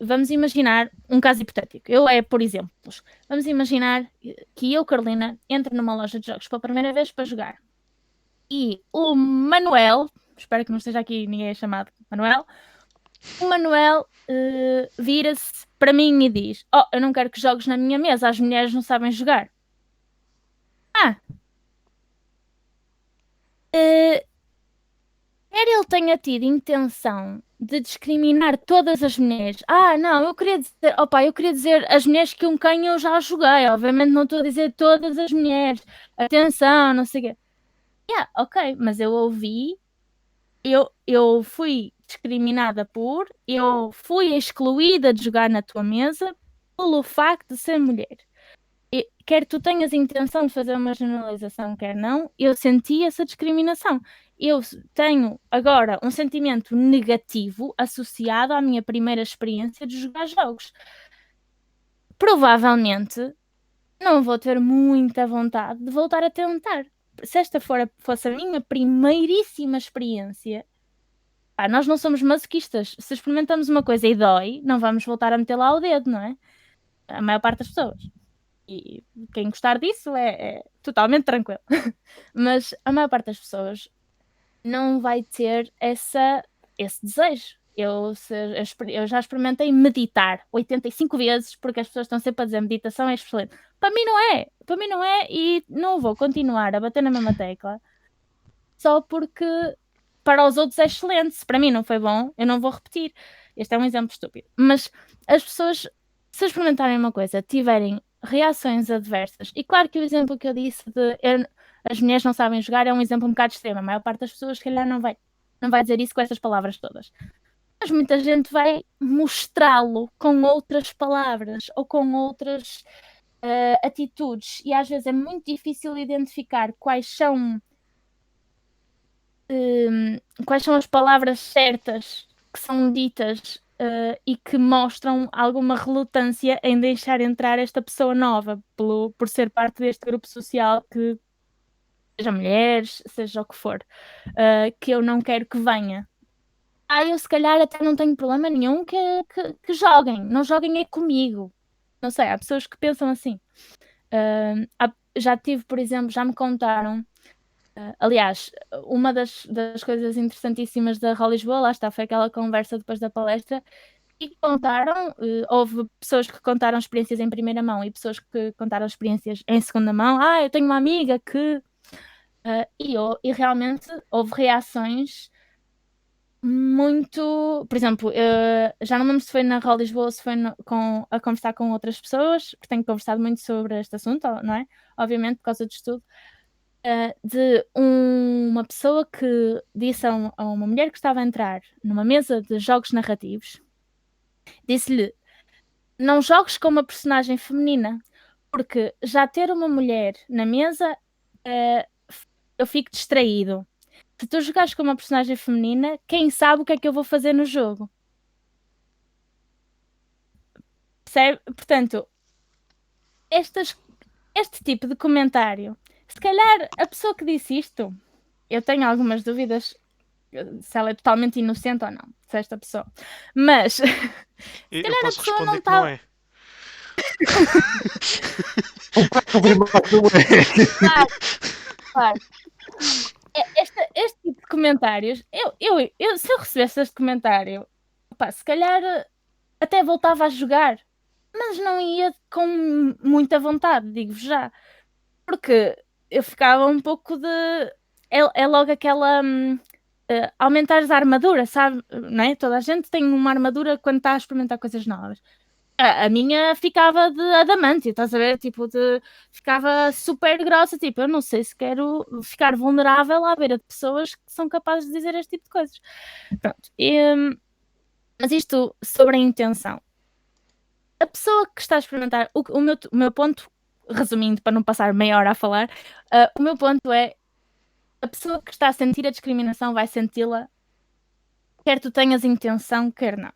vamos imaginar um caso hipotético. Por exemplo, vamos imaginar que eu, Carolina, entro numa loja de jogos pela primeira vez para jogar. E o Manuel, espero que não esteja aqui ninguém chamado Manuel, o Manuel vira-se para mim e diz: eu não quero que jogues na minha mesa, as mulheres não sabem jogar. Quer ele tenha tido intenção de discriminar todas as mulheres. Não, eu queria dizer as mulheres que um eu já joguei. Obviamente não estou a dizer todas as mulheres. Atenção, não sei o quê. ok, mas eu ouvi, eu fui discriminada eu fui excluída de jogar na tua mesa pelo facto de ser mulher. Quer tu tenhas intenção de fazer uma generalização, quer não, eu senti essa discriminação. Eu tenho agora um sentimento negativo associado à minha primeira experiência de jogar jogos. Provavelmente não vou ter muita vontade de voltar a tentar. Se esta fosse a minha primeiríssima experiência, nós não somos masoquistas. Se experimentamos uma coisa e dói, não vamos voltar a meter lá o dedo, não é? A maior parte das pessoas. E quem gostar disso é totalmente tranquilo. Mas a maior parte das pessoas não vai ter esse desejo. Eu já experimentei meditar 85 vezes, porque as pessoas estão sempre a dizer meditação é excelente. Para mim não é, e não vou continuar a bater na mesma tecla só porque para os outros é excelente. Se para mim não foi bom, eu não vou repetir. Este é um exemplo estúpido. Mas as pessoas, se experimentarem uma coisa, tiverem reações adversas, e claro que o exemplo que eu disse de as mulheres não sabem jogar é um exemplo um bocado extremo. A maior parte das pessoas, se calhar, não vai dizer isso com essas palavras todas. Mas muita gente vai mostrá-lo com outras palavras ou com outras atitudes. E às vezes é muito difícil identificar quais são as palavras certas que são ditas e que mostram alguma relutância em deixar entrar esta pessoa nova por ser parte deste grupo social, que seja mulheres, seja o que for, que eu não quero que venha. Eu se calhar até não tenho problema nenhum que joguem, não joguem é comigo. Não sei, há pessoas que pensam assim. Já tive, por exemplo, já me contaram. Aliás, uma das coisas interessantíssimas da Raw Lisboa, lá está, foi aquela conversa depois da palestra, e contaram, houve pessoas que contaram experiências em primeira mão e pessoas que contaram experiências em segunda mão. Eu tenho uma amiga que... e realmente houve reações muito... Por exemplo, já não lembro se foi na Raw Lisboa ou se foi a conversar com outras pessoas, porque tenho conversado muito sobre este assunto, não é? Obviamente, por causa do estudo. De uma pessoa que disse a uma mulher que estava a entrar numa mesa de jogos narrativos, disse-lhe: não jogues com uma personagem feminina, porque já ter uma mulher na mesa, eu fico distraído. Se tu jogares com uma personagem feminina, quem sabe o que é que eu vou fazer no jogo? Percebe? Portanto, este tipo de comentário, se calhar a pessoa que disse isto, eu tenho algumas dúvidas se ela é totalmente inocente ou não, se esta pessoa. Mas se eu posso responder que não é. Claro. Este tipo de comentários, se eu recebesse este comentário, se calhar até voltava a jogar, mas não ia com muita vontade, digo-vos já, porque eu ficava um pouco de... É logo aquela... aumentares a armadura, sabe? Não é? Toda a gente tem uma armadura quando está a experimentar coisas novas. A minha ficava de adamante, estás a ver? Tipo, ficava super grossa. Tipo, eu não sei se quero ficar vulnerável à beira de pessoas que são capazes de dizer este tipo de coisas. Pronto. Mas isto sobre a intenção. A pessoa que está a experimentar... O meu ponto, resumindo, para não passar meia hora a falar, o meu ponto é: a pessoa que está a sentir a discriminação vai senti-la, quer tu tenhas intenção, quer não.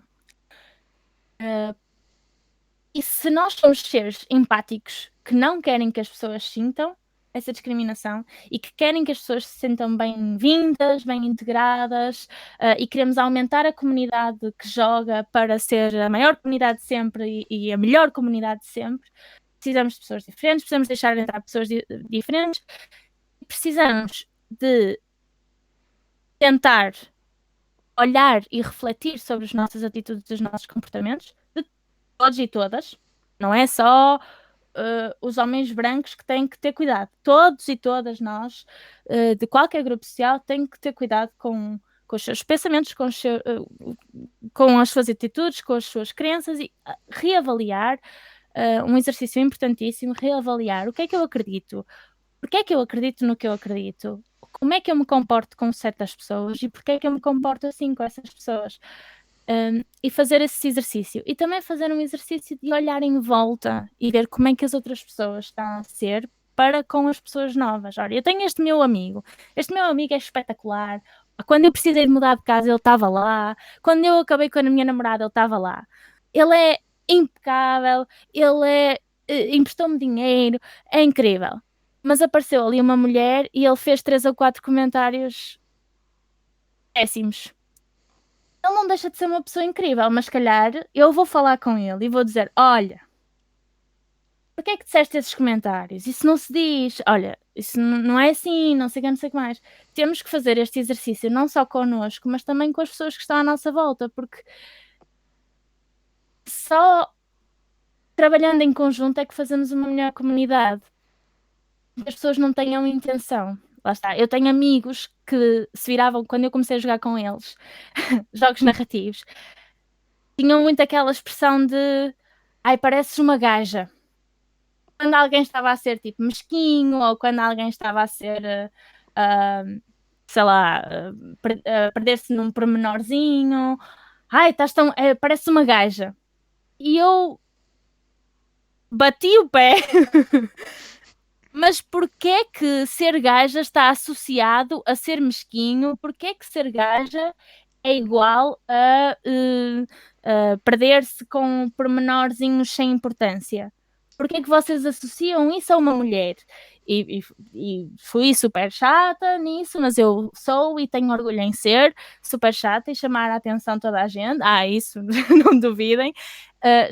E se nós somos seres empáticos que não querem que as pessoas sintam essa discriminação e que querem que as pessoas se sintam bem-vindas, bem integradas, e queremos aumentar a comunidade que joga para ser a maior comunidade de sempre e a melhor comunidade de sempre, precisamos de pessoas diferentes, precisamos deixar entrar pessoas diferentes, precisamos de tentar olhar e refletir sobre as nossas atitudes e os nossos comportamentos, de todos e todas. Não é só os homens brancos que têm que ter cuidado. Todos e todas nós, de qualquer grupo social, têm que ter cuidado com os seus pensamentos, com as suas atitudes, com as suas crenças, e reavaliar, um exercício importantíssimo, reavaliar o que é que eu acredito, porque é que eu acredito no que eu acredito, como é que eu me comporto com certas pessoas e porque é que eu me comporto assim com essas pessoas. E fazer esse exercício. E também fazer um exercício de olhar em volta e ver como é que as outras pessoas estão a ser para com as pessoas novas. Olha, eu tenho este meu amigo é espetacular. Quando eu precisei de mudar de casa, ele estava lá. Quando eu acabei com a minha namorada, ele estava lá. Ele é impecável, emprestou-me dinheiro, é incrível. Mas apareceu ali uma mulher e ele fez 3 ou 4 comentários péssimos. Ele não deixa de ser uma pessoa incrível, mas se calhar eu vou falar com ele e vou dizer: olha, porquê é que disseste esses comentários? Isso não se diz, olha, isso não é assim, não sei o que, não sei o que mais. Temos que fazer este exercício não só connosco, mas também com as pessoas que estão à nossa volta, porque só trabalhando em conjunto é que fazemos uma melhor comunidade. As pessoas não tenham intenção. Lá está, eu tenho amigos que se viravam, quando eu comecei a jogar com eles, jogos narrativos, tinham muito aquela expressão de ai, pareces uma gaja. Quando alguém estava a ser tipo mesquinho, ou quando alguém estava a ser, sei lá, perder-se num pormenorzinho, ai, estás tão, parece uma gaja. E eu bati o pé. Mas porquê que ser gaja está associado a ser mesquinho? Porquê que ser gaja é igual a perder-se com pormenorzinhos sem importância? Porquê que vocês associam isso a uma mulher? E fui super chata nisso, mas eu sou e tenho orgulho em ser super chata e chamar a atenção de toda a gente. Isso não duvidem.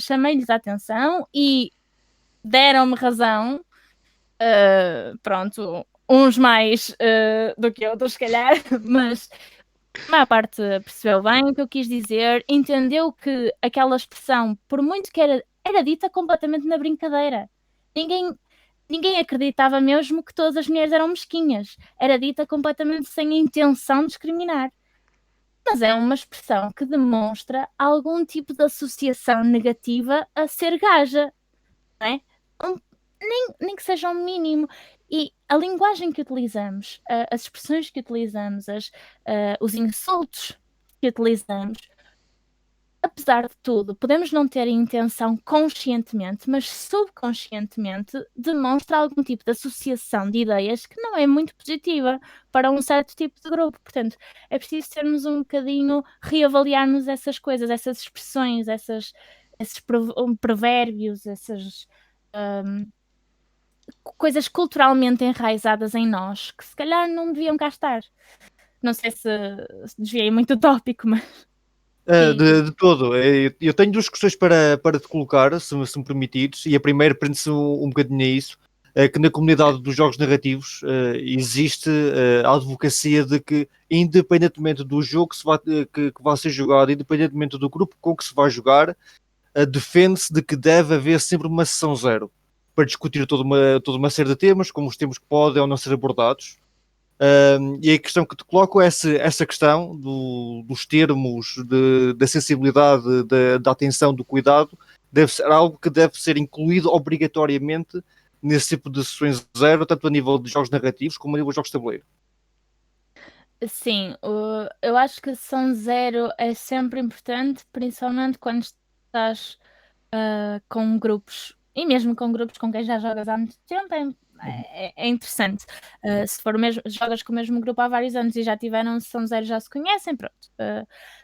Chamei-lhes a atenção e deram-me razão. Pronto, uns mais do que outros, se calhar, mas a maior parte percebeu bem o que eu quis dizer, entendeu que aquela expressão, por muito que era dita completamente na brincadeira. Ninguém acreditava mesmo que todas as mulheres eram mesquinhas. Era dita completamente sem a intenção de discriminar. Mas é uma expressão que demonstra algum tipo de associação negativa a ser gaja, não é? Nem que seja um mínimo. E a linguagem que utilizamos, as expressões que utilizamos, os insultos que utilizamos, apesar de tudo, podemos não ter a intenção conscientemente, mas subconscientemente demonstra algum tipo de associação de ideias que não é muito positiva para um certo tipo de grupo. Portanto, é preciso termos um bocadinho, reavaliarmos essas coisas, essas expressões, esses provérbios, essas coisas culturalmente enraizadas em nós que se calhar não deviam cá estar. Não sei se desviei muito do tópico, mas... De todo. Eu tenho 2 questões para te colocar, se me permitires, e a primeira prende-se um bocadinho a isso, que na comunidade dos jogos narrativos existe a advocacia de que, independentemente do jogo que vai ser jogado, independentemente do grupo com que se vai jogar, defende-se de que deve haver sempre uma sessão zero para discutir toda uma série de temas, como os temas que podem ou não ser abordados. E a questão que te coloco é essa questão dos termos, da sensibilidade, da atenção, do cuidado, deve ser algo que deve ser incluído obrigatoriamente nesse tipo de sessões zero, tanto a nível de jogos narrativos como a nível de jogos de tabuleiro. Sim, eu acho que sessão zero é sempre importante, principalmente quando estás com grupos, e mesmo com grupos com quem já jogas há muito tempo, é interessante. Se for mesmo, jogas com o mesmo grupo há vários anos e já tiveram sessão zero, já se conhecem, pronto.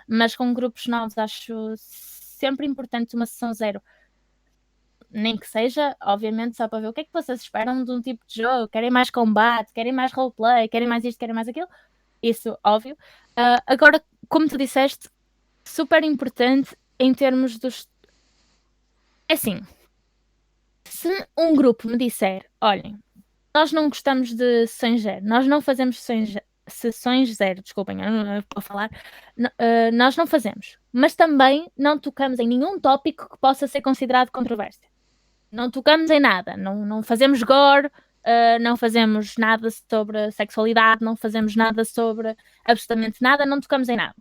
Mas com grupos novos acho sempre importante uma sessão zero. Nem que seja, obviamente, só para ver o que é que vocês esperam de um tipo de jogo. Querem mais combate, querem mais roleplay, querem mais isto, querem mais aquilo. Isso, óbvio. Agora, como tu disseste, super importante em termos dos... Assim, se um grupo me disser, olhem, nós não gostamos de sessões zero, nós não fazemos sessões zero, desculpem, eu não vou falar, nós não fazemos, mas também não tocamos em nenhum tópico que possa ser considerado controvérsia. Não tocamos em nada, não fazemos gore, não fazemos nada sobre sexualidade, não fazemos nada sobre absolutamente nada, não tocamos em nada.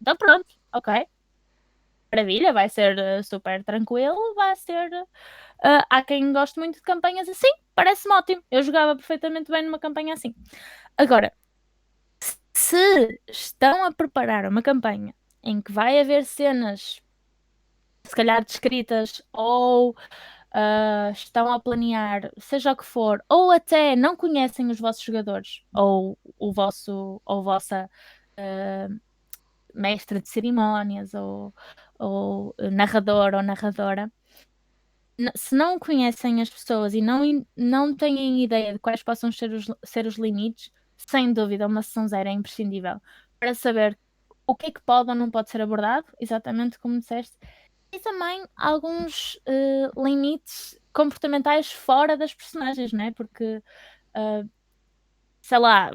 Então pronto, ok. Maravilha, vai ser super tranquilo, vai ser... há quem goste muito de campanhas assim, parece-me ótimo. Eu jogava perfeitamente bem numa campanha assim. Agora, Se estão a preparar uma campanha em que vai haver cenas, se calhar descritas, ou estão a planear, seja o que for, ou até não conhecem os vossos jogadores, ou o vosso, ou vossa mestre de cerimónias, ou narrador ou narradora, se não conhecem as pessoas e não têm ideia de quais possam ser os limites, sem dúvida, uma sessão zero é imprescindível para saber o que é que pode ou não pode ser abordado, exatamente como disseste, e também alguns limites comportamentais fora das personagens, não é? Porque, sei lá,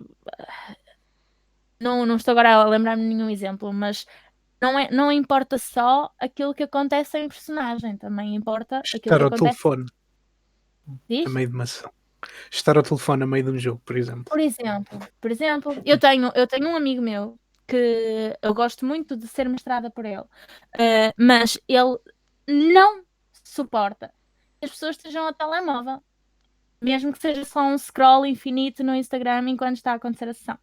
não estou agora a lembrar-me de nenhum exemplo, mas não importa só aquilo que acontece em personagem, também importa aquilo Estar que ao acontece. telefone a Diz? meio de uma sessão. Estar ao telefone a meio de um jogo, por exemplo. Por exemplo, eu tenho um amigo meu que eu gosto muito de ser mestrada por ele, mas ele não suporta que as pessoas estejam ao telemóvel, mesmo que seja só um scroll infinito no Instagram enquanto está a acontecer a sessão.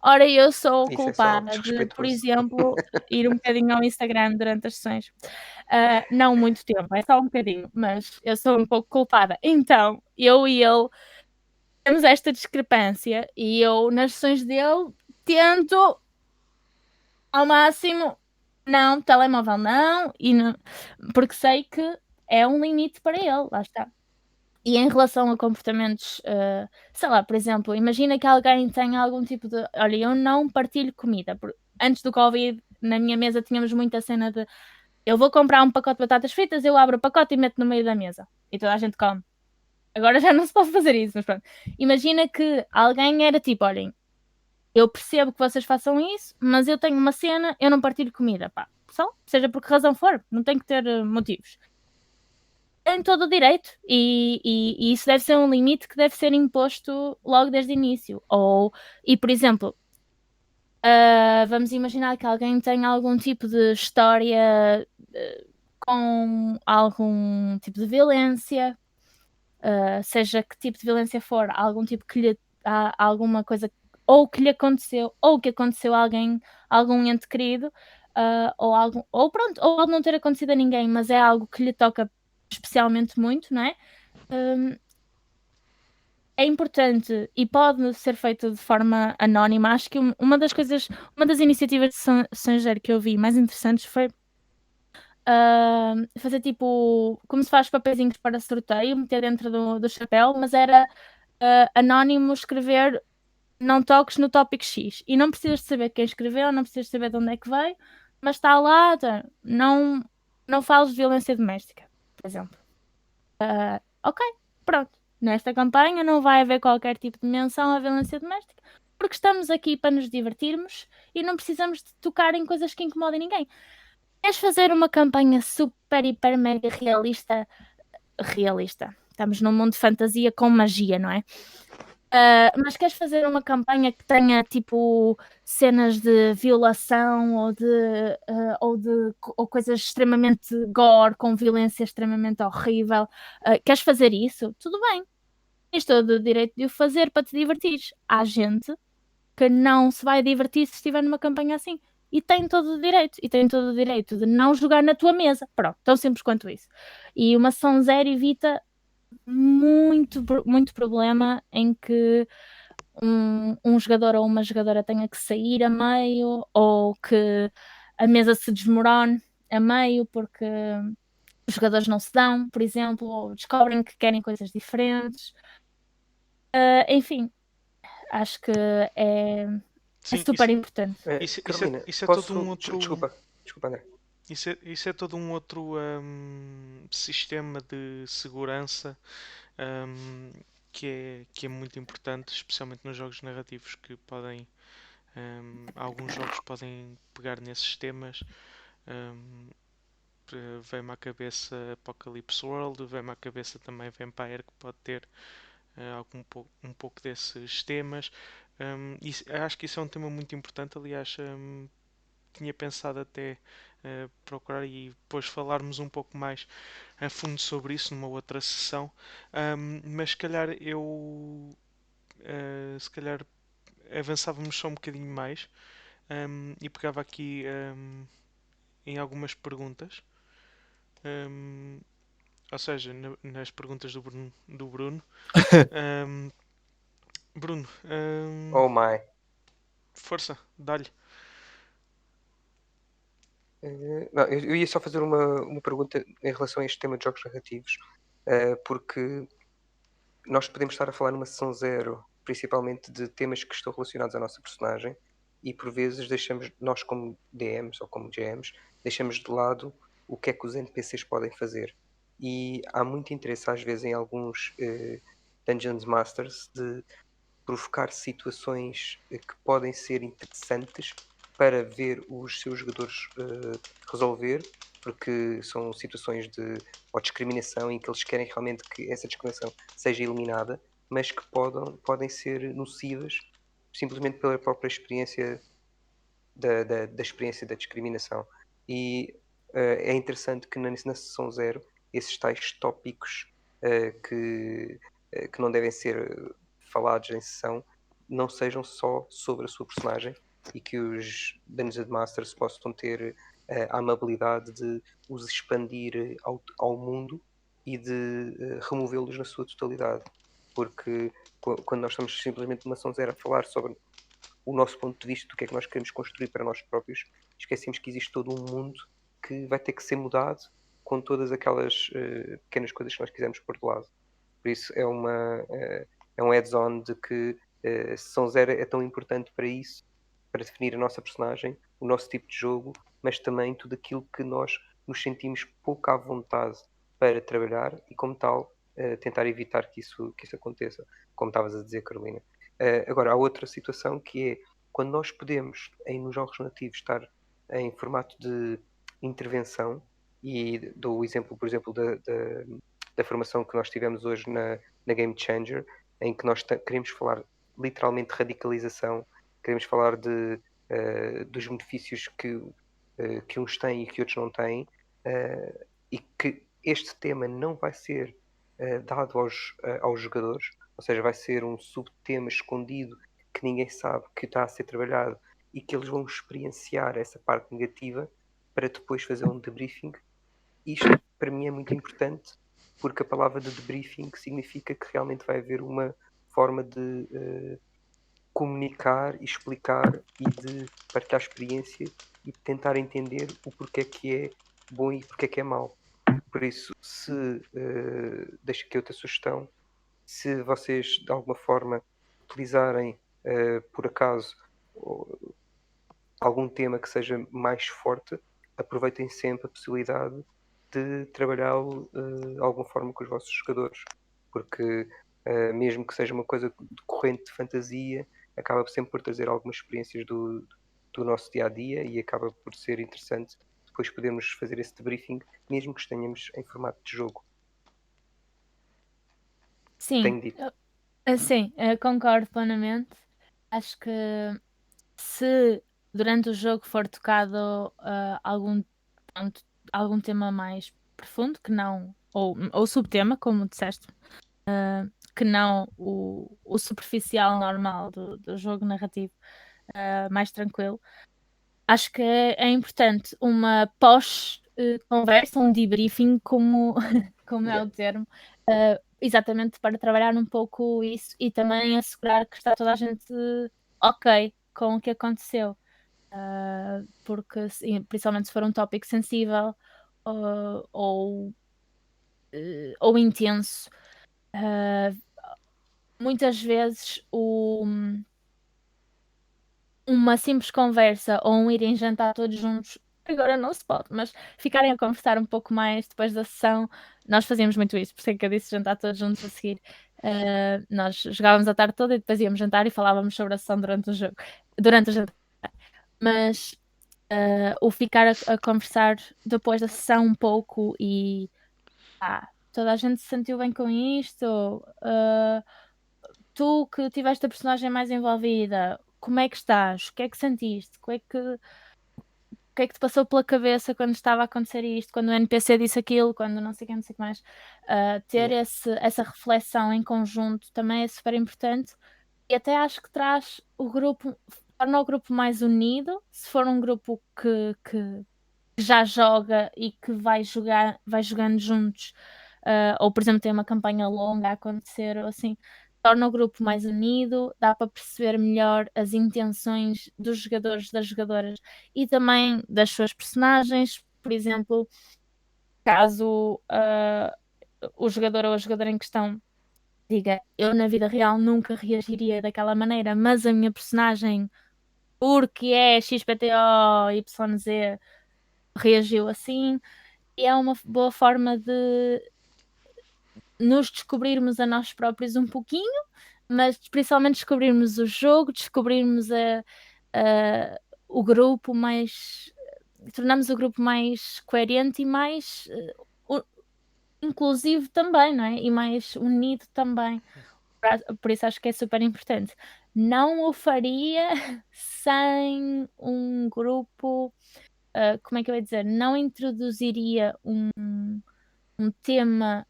Ora, eu sou Isso é só culpada de, por desrespeitoso. exemplo, ir um bocadinho ao Instagram durante as sessões. Não muito tempo, é só um bocadinho, mas eu sou um pouco culpada. Então, eu e ele temos esta discrepância e eu, nas sessões dele, tento ao máximo, não, telemóvel não, porque sei que é um limite para ele, lá está. E em relação a comportamentos, sei lá, por exemplo, imagina que alguém tem algum tipo de. Olha, eu não partilho comida. Antes do Covid, na minha mesa tínhamos muita cena de eu vou comprar um pacote de batatas fritas, eu abro o pacote e meto no meio da mesa. E toda a gente come. Agora já não se pode fazer isso, mas pronto. Imagina que alguém era tipo, olhem, eu percebo que vocês façam isso, mas eu tenho uma cena, eu não partilho comida, pá. Só, seja por que razão for, não tem que ter motivos. Tem todo o direito e isso deve ser um limite que deve ser imposto logo desde o início. E por exemplo, vamos imaginar que alguém tem algum tipo de história com algum tipo de violência, seja que tipo de violência for, algum tipo que lhe há alguma coisa ou que lhe aconteceu, ou que aconteceu a alguém, algum ente querido, ou pronto, ou pode não ter acontecido a ninguém, mas é algo que lhe toca especialmente muito, não é? É importante e pode ser feito de forma anónima. Acho que uma das iniciativas de São José que eu vi mais interessantes foi fazer tipo, como se faz papeizinhos para sorteio, meter dentro do chapéu, mas era anónimo escrever não toques no tópico X. E não precisas de saber quem escreveu, não precisas de saber de onde é que veio, mas está lá, não fales de violência doméstica, por exemplo. Ok, pronto. Nesta campanha não vai haver qualquer tipo de menção à violência doméstica, porque estamos aqui para nos divertirmos e não precisamos de tocar em coisas que incomodem ninguém. Queres fazer uma campanha super, hiper, mega realista? Realista. Estamos num mundo de fantasia com magia, não é? Mas queres fazer uma campanha que tenha tipo cenas de violação ou coisas extremamente gore, com violência extremamente horrível? Queres fazer isso? Tudo bem. Tens todo o direito de o fazer para te divertires. Há gente que não se vai divertir se estiver numa campanha assim. E tem todo o direito. E tem todo o direito de não jogar na tua mesa. Pronto, tão simples quanto isso. E uma ação zero evita muito, muito problema em que um jogador ou uma jogadora tenha que sair a meio ou que a mesa se desmorone a meio porque os jogadores não se dão, por exemplo, ou descobrem que querem coisas diferentes. Enfim, acho que é Sim, super importante. Carolina, isso é posso... todo um outro. Desculpa, André. Isso é todo um outro sistema de segurança que é muito importante, especialmente nos jogos narrativos que podem. Alguns jogos podem pegar nesses temas. Vem-me à cabeça Apocalypse World, vem-me à cabeça também Vampire, que pode ter um pouco desses temas. Acho que isso é um tema muito importante. Aliás, tinha pensado até procurar e depois falarmos um pouco mais a fundo sobre isso numa outra sessão. Mas se calhar eu se calhar avançávamos só um bocadinho mais e pegava aqui em algumas perguntas. Ou seja, nas perguntas do Bruno. Bruno, Oh my. força, dá-lhe. Não, eu ia só fazer uma pergunta em relação a este tema de jogos narrativos, porque nós podemos estar a falar numa sessão zero, principalmente de temas que estão relacionados à nossa personagem, e por vezes deixamos, nós como DMs ou como GMs, deixamos de lado o que é que os NPCs podem fazer. E há muito interesse às vezes em alguns Dungeons Masters de provocar situações que podem ser interessantes para ver os seus jogadores resolver, porque são situações de ou discriminação em que eles querem realmente que essa discriminação seja eliminada, mas que podem ser nocivas simplesmente pela própria experiência da experiência da discriminação. E é interessante que na sessão zero esses tais tópicos que não devem ser falados em sessão não sejam só sobre a sua personagem e que os Dungeon Masters possam ter a amabilidade de os expandir ao mundo e de removê-los na sua totalidade. Porque quando nós estamos simplesmente numa sessão zero a falar sobre o nosso ponto de vista do que é que nós queremos construir para nós próprios, esquecemos que existe todo um mundo que vai ter que ser mudado com todas aquelas pequenas coisas que nós quisermos pôr de lado. Por isso é um add-on de que Sessão Zero é tão importante para isso, para definir a nossa personagem, o nosso tipo de jogo, mas também tudo aquilo que nós nos sentimos pouco à vontade para trabalhar e, como tal, tentar evitar que isso aconteça, como estavas a dizer, Carolina. Agora, há outra situação que é quando nós podemos, nos jogos nativos, estar em formato de intervenção, e dou o exemplo, por exemplo, da formação que nós tivemos hoje na Game Changer, em que nós queremos falar literalmente de radicalização, queremos falar dos benefícios que uns têm e que outros não têm, e que este tema não vai ser dado aos jogadores, ou seja, vai ser um subtema escondido que ninguém sabe que está a ser trabalhado e que eles vão experienciar essa parte negativa para depois fazer um debriefing. Isto para mim é muito importante porque a palavra de debriefing significa que realmente vai haver uma forma de comunicar e explicar e de partilhar experiência e de tentar entender o porquê que é bom e porquê que é mau. Por isso, deixo aqui outra sugestão, se vocês de alguma forma utilizarem por acaso algum tema que seja mais forte, aproveitem sempre a possibilidade de trabalhá-lo de alguma forma com os vossos jogadores, porque mesmo que seja uma coisa decorrente de fantasia, acaba sempre por trazer algumas experiências do nosso dia-a-dia e acaba por ser interessante depois podermos fazer esse debriefing, mesmo que estejamos em formato de jogo. Sim, Tenho dito. sim, concordo plenamente. Acho que se durante o jogo for tocado algum tema mais profundo, que não, ou subtema, como disseste, que não o superficial normal do jogo narrativo, mais tranquilo, acho que é importante uma pós-conversa, um debriefing, como é o termo, exatamente para trabalhar um pouco isso e também assegurar que está toda a gente ok com o que aconteceu. Porque, principalmente se for um tópico sensível ou intenso, muitas vezes uma simples conversa ou um irem jantar todos juntos, agora não se pode, mas ficarem a conversar um pouco mais depois da sessão, nós fazíamos muito isso, por isso é que eu disse jantar todos juntos a seguir. Nós jogávamos a tarde toda e depois íamos jantar e falávamos sobre a sessão durante o jantar. Mas o ficar a conversar depois da sessão um pouco e toda a gente se sentiu bem com isto, tu que tiveste a personagem mais envolvida, como é que estás? O que é que sentiste? O que é que te passou pela cabeça quando estava a acontecer isto? Quando o NPC disse aquilo, quando não sei o que, não sei o que mais. Ter essa reflexão em conjunto também é super importante, E até acho que traz o grupo, torna o grupo mais unido, se for um grupo que já joga e que vai jogando juntos, ou por exemplo tem uma campanha longa a acontecer, ou assim, torna o grupo mais unido, dá para perceber melhor as intenções dos jogadores, das jogadoras e também das suas personagens. Por exemplo, caso o jogador ou a jogadora em questão diga, eu na vida real nunca reagiria daquela maneira, mas a minha personagem, porque é XPTO, YZ, reagiu assim, e é uma boa forma de nos descobrirmos a nós próprios um pouquinho, mas principalmente descobrirmos o jogo, descobrirmos o grupo mais. Tornamos o grupo mais coerente e mais inclusivo também, não é? E mais unido também. Por isso acho que é super importante. Não o faria sem um grupo. Como é que eu ia dizer? Não introduziria um tema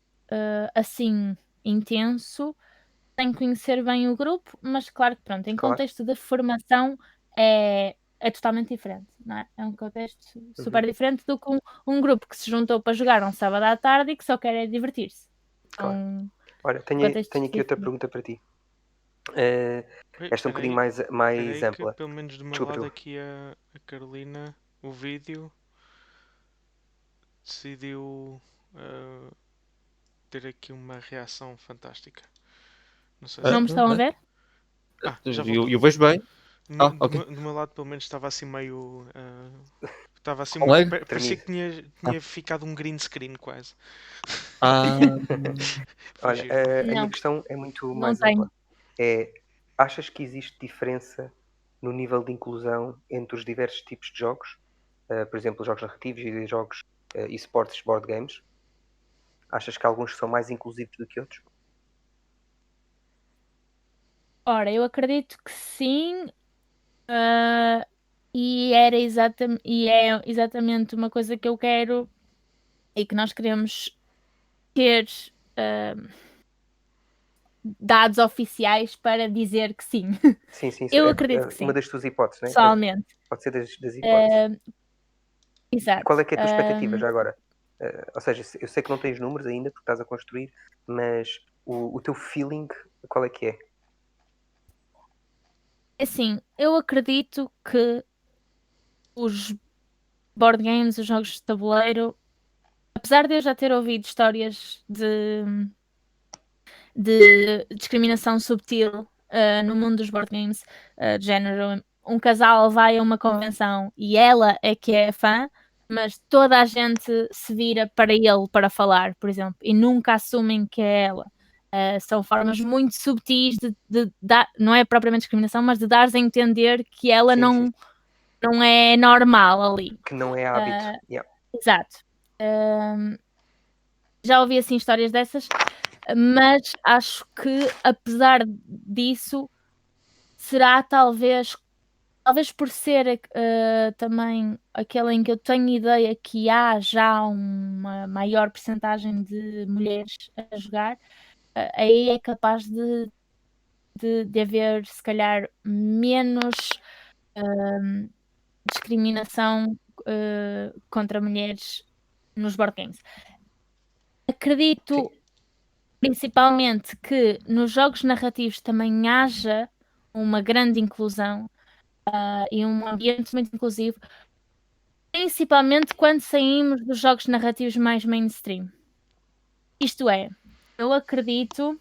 assim intenso sem conhecer bem o grupo, mas claro que pronto, em Claro. contexto de formação é totalmente diferente, não é? É um contexto super diferente do que um grupo que se juntou para jogar um sábado à tarde e que só quer é divertir-se. Claro. Então, Olha, tenho contextos aqui outra diferentes. pergunta para ti. Oi, Esta é um bocadinho mais peraí que ampla. pelo menos do meu Desculpa, lado tu. aqui a Carolina, o vídeo decidiu ter aqui uma reação fantástica. Não sei Não se. me estão a ver? Já voltou. Eu vejo bem. Do Ok. meu lado, pelo menos, estava assim meio. Estava assim. Colega? Parecia Tremido. que tinha ficado um green screen quase. Ah, Foi Olha, giro. a minha Não, questão é muito não mais tenho. ampla. Achas que existe diferença no nível de inclusão entre os diversos tipos de jogos? Por exemplo, jogos narrativos e jogos esportes, board games? Achas que alguns são mais inclusivos do que outros? Ora, eu acredito que sim, e é exatamente uma coisa que eu quero e que nós queremos ter dados oficiais para dizer que sim. Sim, sim. Eu acredito que Uma sim, das tuas hipóteses, né? pessoalmente. Pode ser das hipóteses. E qual Exato. é que é a tua expectativa já agora? Ou seja, eu sei que não tens números ainda porque estás a construir, mas o teu feeling, qual é que é? Assim, eu acredito que os board games, os jogos de tabuleiro, apesar de eu já ter ouvido histórias de discriminação subtil no mundo dos board games, de género, um casal vai a uma convenção e ela é que é fã, mas toda a gente se vira para ele para falar, por exemplo, e nunca assumem que é ela. São formas muito subtis de dar, não é propriamente discriminação, mas de dar a entender que ela Sim, sim. não é normal ali. Que não é hábito. Yeah. Exato. Já ouvi assim histórias dessas, mas acho que apesar disso será talvez por ser também aquele em que eu tenho ideia que há já uma maior percentagem de mulheres a jogar, aí é capaz de haver se calhar menos discriminação contra mulheres nos board games. Acredito principalmente que nos jogos narrativos também haja uma grande inclusão e um ambiente muito inclusivo, principalmente quando saímos dos jogos narrativos mais mainstream. Isto é, eu acredito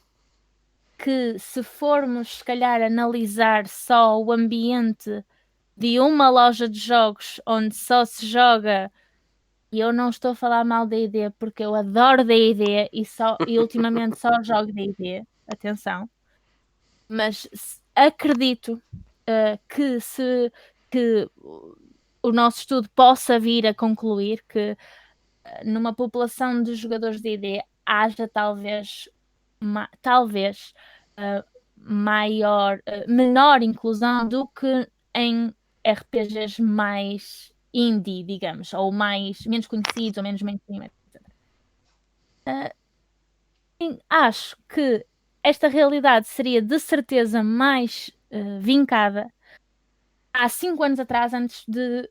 que se formos, se calhar, analisar só o ambiente de uma loja de jogos onde só se joga, e eu não estou a falar mal da D&D porque eu adoro D&D e ultimamente só jogo D&D, atenção, mas acredito que o nosso estudo possa vir a concluir que numa população de jogadores de D&D haja talvez menor inclusão do que em RPGs mais indie, digamos, ou menos conhecidos ou menos mainstream, etc. Acho que esta realidade seria de certeza mais vincada há 5 anos atrás, antes de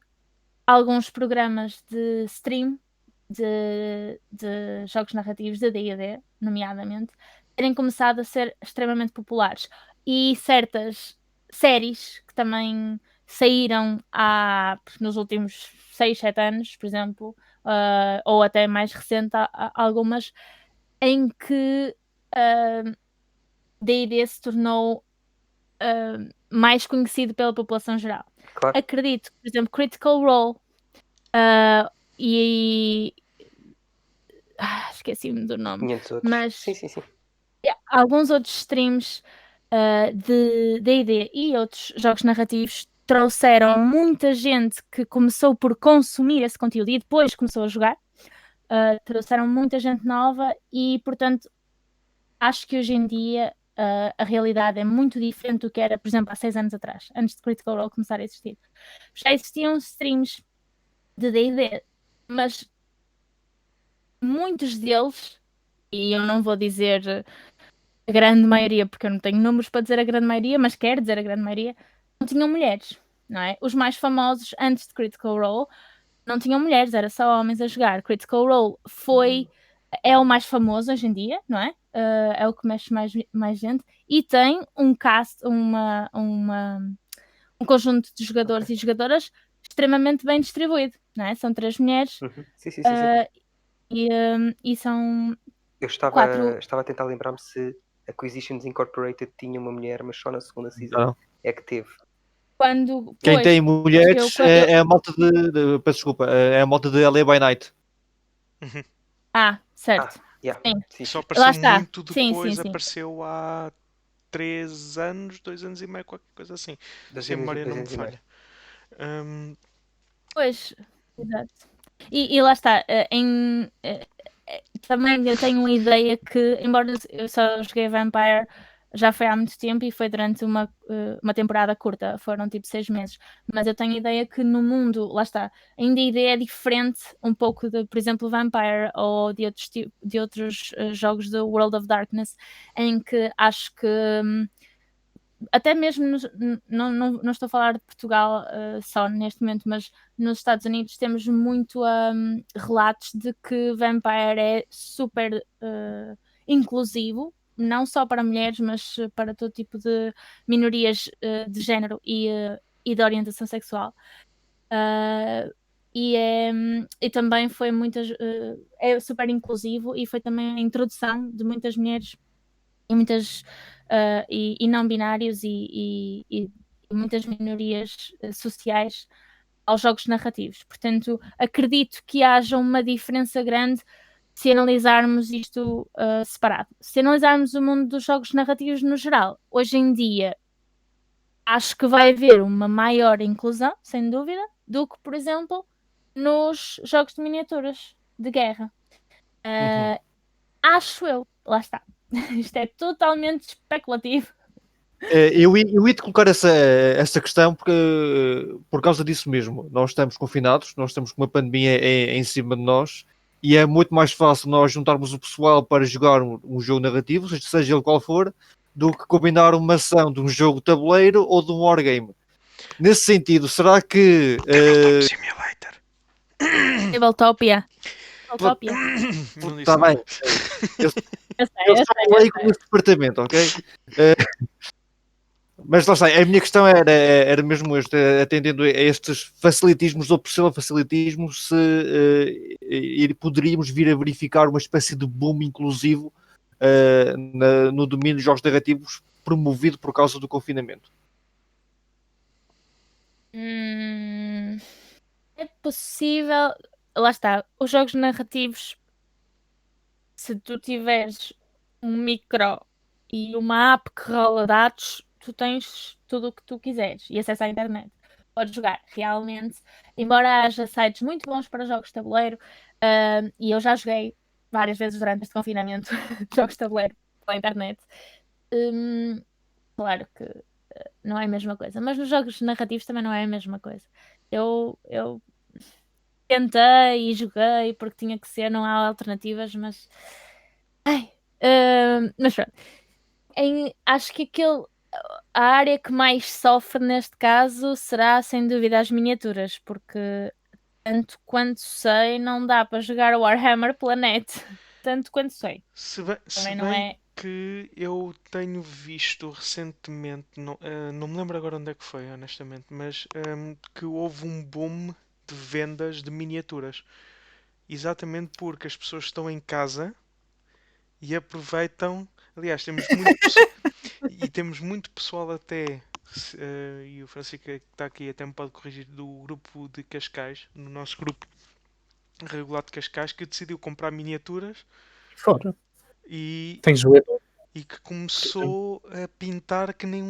alguns programas de stream de jogos narrativos de D&D, nomeadamente, terem começado a ser extremamente populares. E certas séries que também saíram nos últimos 6, 7 anos, por exemplo, ou até mais recente, algumas, em que D&D se tornou mais conhecido pela população geral. Claro. Acredito que, por exemplo, Critical Role esqueci-me do nome. 500 outros. Mas Sim. alguns outros streams de D&D e outros jogos narrativos trouxeram muita gente que começou por consumir esse conteúdo e depois começou a jogar. Trouxeram muita gente nova e, portanto, acho que hoje em dia a realidade é muito diferente do que era, por exemplo, há 6 anos atrás, antes de Critical Role começar a existir. Já existiam streams de D&D, mas muitos deles, e eu não vou dizer a grande maioria, porque eu não tenho números para dizer a grande maioria, mas quero dizer a grande maioria, não tinham mulheres, não é? Os mais famosos antes de Critical Role não tinham mulheres, era só homens a jogar. Critical Role é o mais famoso hoje em dia, não é? É o que mexe mais gente e tem um cast, um conjunto de jogadores e jogadoras extremamente bem distribuído, não é? São 3 mulheres. Sim. E são Eu estava 4. a tentar lembrar-me se Acquisitions Incorporated tinha uma mulher, mas só na segunda season Não. é que teve. Quem tem mulheres é a malta peço desculpa, é a malta de LA by Night. Certo. Sim. Só Lá apareceu está. muito depois, Sim. apareceu há 3 anos, 2 anos e meio, qualquer coisa assim. Se a memória não me falha. Pois, exato. E lá está, também eu tenho uma ideia que, embora eu só joguei Vampire, já foi há muito tempo e foi durante uma temporada curta, foram tipo 6 meses, mas eu tenho a ideia que no mundo, lá está, ainda a ideia é diferente um pouco de, por exemplo, Vampire ou de outros jogos do World of Darkness, em que acho que até mesmo não estou a falar de Portugal só neste momento, mas nos Estados Unidos temos muito relatos de que Vampire é super inclusivo, não só para mulheres, mas para todo tipo de minorias de género e de orientação sexual. E também foi é super inclusivo e foi também a introdução de muitas mulheres e muitas e não binários e muitas minorias sociais aos jogos narrativos. Portanto, acredito que haja uma diferença grande se analisarmos isto separado. Se analisarmos o mundo dos jogos narrativos no geral, hoje em dia acho que vai haver uma maior inclusão, sem dúvida, do que, por exemplo, nos jogos de miniaturas de guerra. Acho eu, lá está. Isto é totalmente especulativo. Eu ia-te colocar essa questão por causa disso mesmo. Nós estamos confinados, nós estamos com uma pandemia em cima de nós e é muito mais fácil nós juntarmos o pessoal para jogar um jogo narrativo, seja ele qual for, do que combinar uma ação de um jogo tabuleiro ou de um wargame. Nesse sentido, será que... Tabletopia. Está bem. Eu só leio com esse departamento, ok? Mas lá está, a minha questão era mesmo esta, atendendo a estes facilitismos ou pseudo-facilitismo, se poderíamos vir a verificar uma espécie de boom inclusivo no domínio dos jogos narrativos promovido por causa do confinamento. É possível. Lá está, os jogos narrativos, se tu tiveres um micro e uma app que rola dados, tu tens tudo o que tu quiseres e acesso à internet. Podes jogar realmente, embora haja sites muito bons para jogos de tabuleiro, e eu já joguei várias vezes durante este confinamento jogos de tabuleiro pela internet. Claro que não é a mesma coisa, mas nos jogos narrativos também não é a mesma coisa. Eu tentei e joguei porque tinha que ser, não há alternativas, mas. Mas pronto. acho que a área que mais sofre neste caso será sem dúvida as miniaturas, porque tanto quanto sei não dá para jogar o Warhammer Planet, tanto quanto sei. Se bem, Também não é. que eu tenho visto recentemente, não me lembro agora onde é que foi, honestamente, mas que houve um boom de vendas de miniaturas. Exatamente porque as pessoas estão em casa e aproveitam. Aliás, temos muito pessoal até, e o Francisco que está aqui até me pode corrigir, do grupo de Cascais, no nosso grupo regular de Cascais, que decidiu comprar miniaturas Fora. e, Tens jogador. e que começou a pintar que nem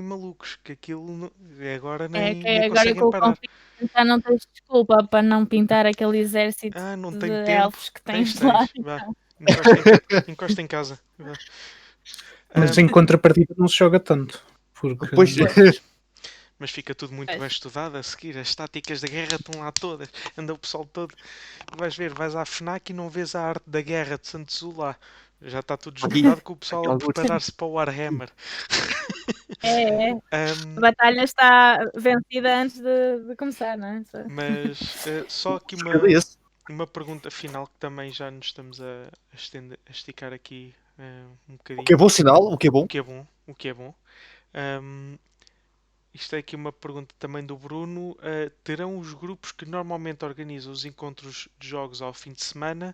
malucos, que aquilo agora nem Agora conseguem com o parar. confinamento já não tens desculpa para não pintar aquele exército Não de tenho tempo. elfos que tens Tens. lá. Vá. Então. Encosta em casa. Vá. Mas em contrapartida não se joga tanto. Porque Pois, Mas fica tudo muito bem estudado a seguir. As táticas da guerra estão lá todas. Anda o pessoal todo. Vais ver, vais à FNAC e não vês a arte da guerra de Santos lá. Já está tudo estudado com o pessoal a preparar-se para o Warhammer. A batalha está vencida antes de começar, não é? Mas só aqui uma pergunta final que também já nos estamos a esticar aqui um bocadinho. O que é bom sinal, o que é bom. O que é bom. Isto é aqui uma pergunta também do Bruno. Terão os grupos que normalmente organizam os encontros de jogos ao fim de semana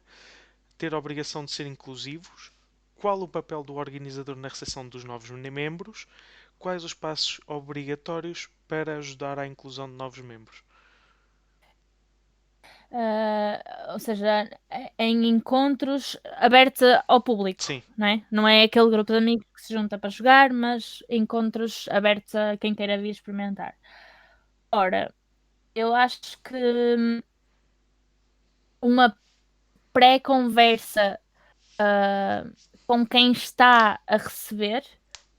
ter a obrigação de ser inclusivos? Qual o papel do organizador na recepção dos novos membros? Quais os passos obrigatórios para ajudar à inclusão de novos membros? Ou seja, em encontros abertos ao público. Sim. Não é? Não é aquele grupo de amigos que se junta para jogar, mas encontros abertos a quem queira vir experimentar. Ora, eu acho que uma pré-conversa com quem está a receber,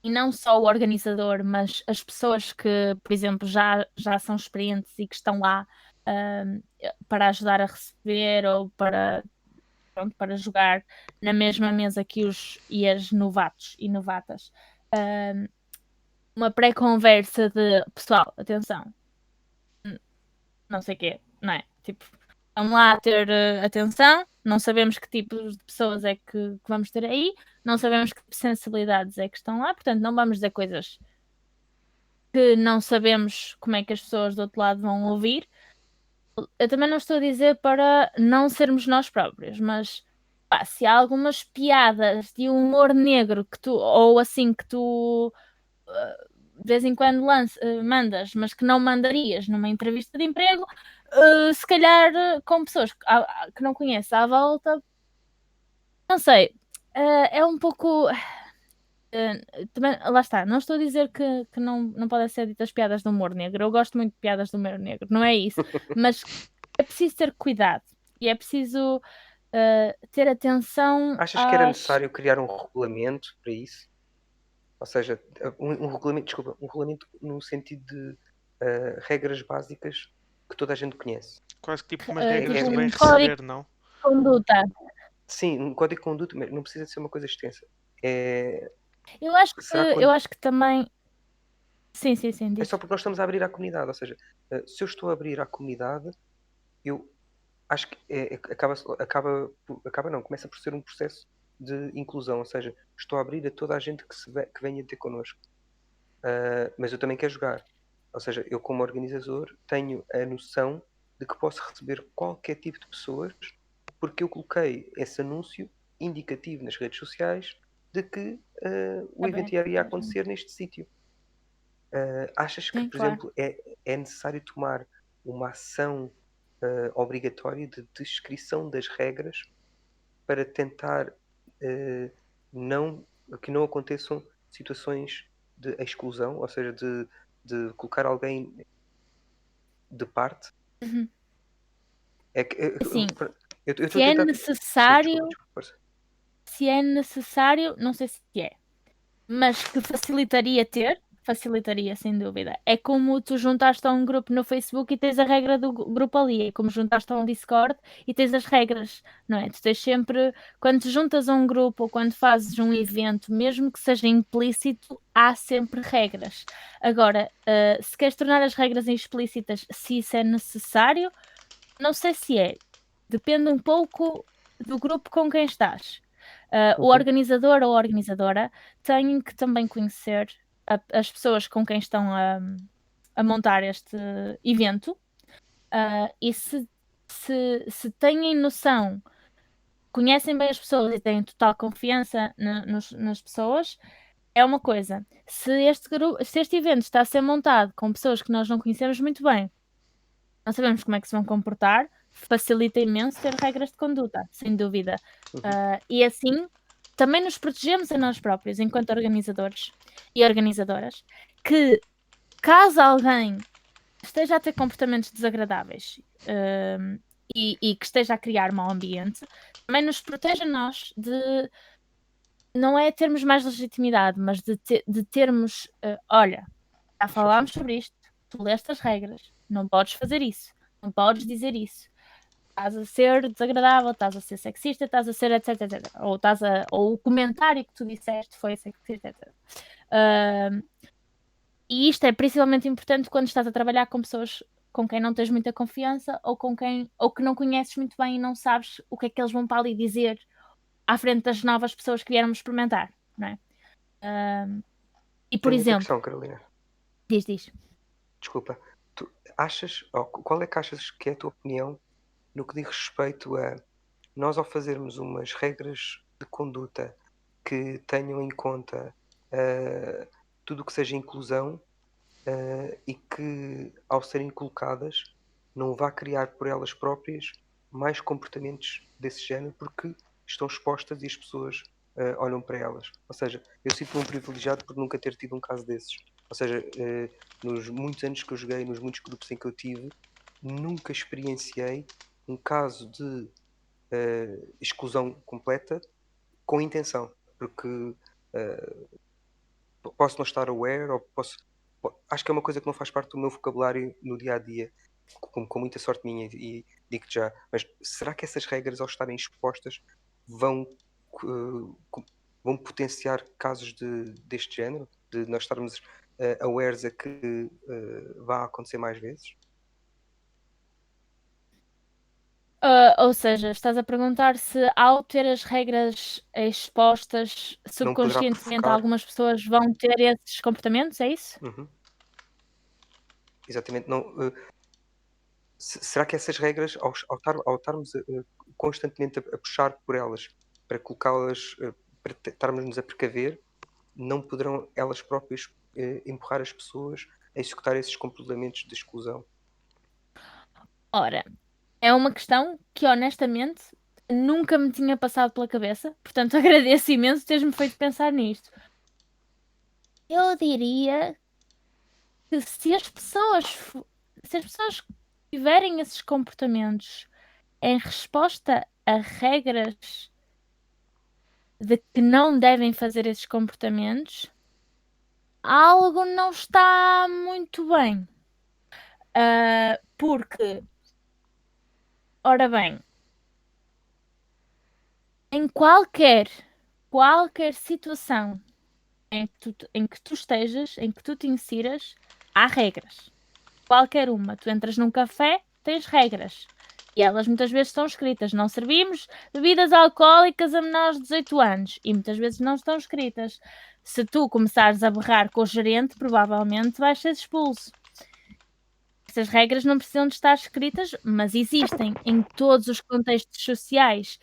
e não só o organizador, mas as pessoas que, por exemplo, já são experientes e que estão lá para ajudar a receber ou para jogar na mesma mesa que os e as novatos e novatas. Uma pré-conversa de pessoal, atenção, não sei o quê, não é? Tipo, vamos lá ter atenção, não sabemos que tipos de pessoas é que vamos ter aí, não sabemos que sensibilidades é que estão lá, portanto não vamos dizer coisas que não sabemos como é que as pessoas do outro lado vão ouvir. Eu também não estou a dizer para não sermos nós próprios, mas se há algumas piadas de humor negro que tu, ou assim que tu de vez em quando mandas, mas que não mandarias numa entrevista de emprego, se calhar com pessoas que não conheces à volta, não sei, é um pouco. Também, lá está, não estou a dizer que não podem ser ditas piadas de humor negro. Eu gosto muito de piadas de humor negro, não é isso. Mas é preciso ter cuidado e é preciso ter atenção. Achas que era necessário criar um regulamento para isso? Ou seja, um regulamento no sentido de regras básicas que toda a gente conhece. Quase que tipo umas regras de um bem código receber, não? de conduta. Sim, um código de conduta, mas não precisa de ser uma coisa extensa. Eu acho que também. Sim, diz. É só porque nós estamos a abrir à comunidade. Ou seja, se eu estou a abrir à comunidade, eu acho que começa por ser um processo de inclusão. Ou seja, estou a abrir a toda a gente que venha ter connosco. Mas eu também quero jogar. Ou seja, eu como organizador tenho a noção de que posso receber qualquer tipo de pessoas porque eu coloquei esse anúncio indicativo nas redes sociais de que o evento iria acontecer neste sítio. Achas que, por exemplo, é necessário tomar uma ação obrigatória de descrição das regras para tentar que não aconteçam situações de exclusão, ou seja, de colocar alguém de parte? Uhum. Sim. Se é necessário, se é necessário, não sei se é, mas que facilitaria ter, facilitaria, sem dúvida. É como tu juntaste a um grupo no Facebook e tens a regra do grupo ali. É como juntaste a um Discord e tens as regras, não é? Tu tens sempre, quando te juntas a um grupo ou quando fazes um evento, mesmo que seja implícito, há sempre regras. Agora, se queres tornar as regras explícitas, se isso é necessário, não sei se é. Depende um pouco do grupo com quem estás. O organizador ou a organizadora têm que também conhecer as pessoas com quem estão a montar este evento, e se têm noção, conhecem bem as pessoas e têm total confiança nas pessoas, é uma coisa. Se este evento está a ser montado com pessoas que nós não conhecemos muito bem, não sabemos como é que se vão comportar, facilita imenso ter regras de conduta, sem dúvida. E assim também nos protegemos a nós próprios, enquanto organizadores e organizadoras, que caso alguém esteja a ter comportamentos desagradáveis e que esteja a criar mau ambiente, também nos protege a nós de não é termos mais legitimidade, mas de termos, olha, já falámos sobre isto, tu leste as regras, não podes fazer isso, não podes dizer isso. Estás a ser desagradável, estás a ser sexista, estás a ser etc, etc. Ou o comentário que tu disseste foi sexista, etc. E isto é principalmente importante quando estás a trabalhar com pessoas com quem não tens muita confiança ou que não conheces muito bem e não sabes o que é que eles vão para ali dizer à frente das novas pessoas que vieram experimentar, não é? E por exemplo... questão, Carolina. Diz. Desculpa. Tu achas, qual é que achas que é a tua opinião no que diz respeito a nós, ao fazermos umas regras de conduta que tenham em conta tudo o que seja inclusão e que, ao serem colocadas, não vá criar por elas próprias mais comportamentos desse género, porque estão expostas e as pessoas olham para elas. Ou seja, eu sinto-me um privilegiado por nunca ter tido um caso desses. Ou seja, nos muitos anos que eu joguei, nos muitos grupos em que eu tive, nunca experienciei um caso de exclusão completa com intenção, porque posso não estar aware, ou acho que é uma coisa que não faz parte do meu vocabulário no dia a dia, com muita sorte minha, e digo-te já, mas será que essas regras, ao estarem expostas, vão potenciar casos deste género, de nós estarmos awares a que vá acontecer mais vezes? Ou seja, estás a perguntar se ao ter as regras expostas subconscientemente algumas pessoas vão ter esses comportamentos, é isso? Exatamente. Não, será que essas regras, ao estarmos constantemente a puxar por elas, para colocá-las, para estarmos-nos a precaver, não poderão elas próprias empurrar as pessoas a executar esses comportamentos de exclusão? Ora, é uma questão que honestamente nunca me tinha passado pela cabeça, portanto agradeço imenso teres-me feito pensar nisto. Eu diria que se as pessoas tiverem esses comportamentos em resposta a regras de que não devem fazer esses comportamentos, algo não está muito bem. Porque, ora bem, em qualquer situação em que tu estejas, em que tu te insiras, há regras. Qualquer uma. Tu entras num café, tens regras. E elas muitas vezes estão escritas. Não servimos bebidas alcoólicas a menores de 18 anos. E muitas vezes não estão escritas. Se tu começares a berrar com o gerente, provavelmente vais ser expulso. Essas regras não precisam de estar escritas, mas existem em todos os contextos sociais,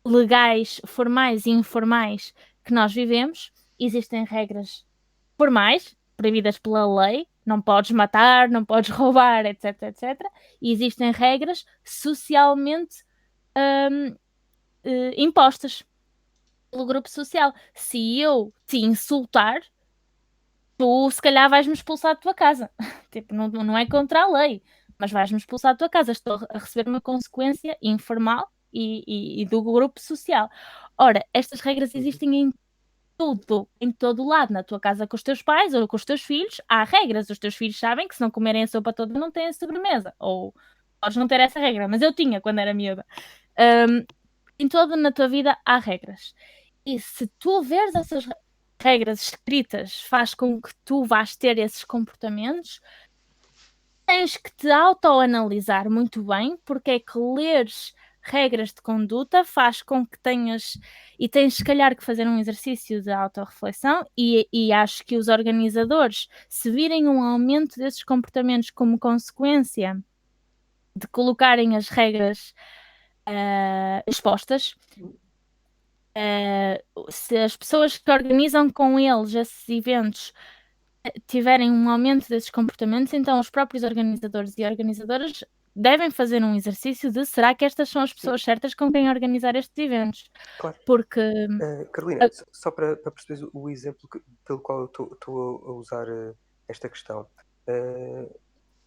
legais, formais e informais que nós vivemos. Existem regras formais, proibidas pela lei, não podes matar, não podes roubar, etc, etc. E existem regras socialmente impostas pelo grupo social. Se eu te insultar, tu se calhar vais-me expulsar da tua casa. Tipo, não é contra a lei, mas vais-me expulsar da tua casa. Estou a receber uma consequência informal e do grupo social. Ora, estas regras existem em tudo, em todo lado, na tua casa com os teus pais ou com os teus filhos, há regras. Os teus filhos sabem que se não comerem a sopa toda não têm a sobremesa. Ou podes não ter essa regra, mas eu tinha quando era miúda. Em toda na tua vida há regras. E se tu veres essas regras escritas, faz com que tu vás ter esses comportamentos, tens que te autoanalisar muito bem, porque é que leres regras de conduta faz com que tenhas, e tens se calhar que fazer um exercício de autorreflexão, e acho que os organizadores, se virem um aumento desses comportamentos como consequência de colocarem as regras expostas, se as pessoas que organizam com eles esses eventos tiverem um aumento desses comportamentos, então os próprios organizadores e organizadoras devem fazer um exercício de será que estas são as pessoas certas com quem organizar estes eventos? Claro. Porque Carolina, só para perceberes o exemplo pelo qual eu estou a usar esta questão,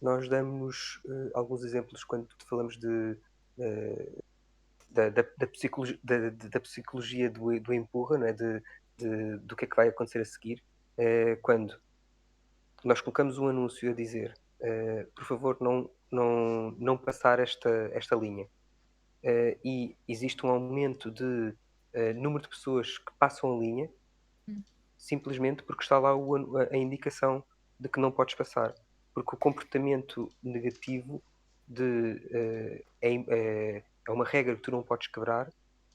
nós damos alguns exemplos quando falamos da psicologia do empurra, não é? Do que é que vai acontecer a seguir, quando nós colocamos um anúncio a dizer por favor não passar esta linha, e existe um aumento de número de pessoas que passam a linha simplesmente porque está lá a indicação de que não podes passar, porque o comportamento negativo é uma regra que tu não podes quebrar,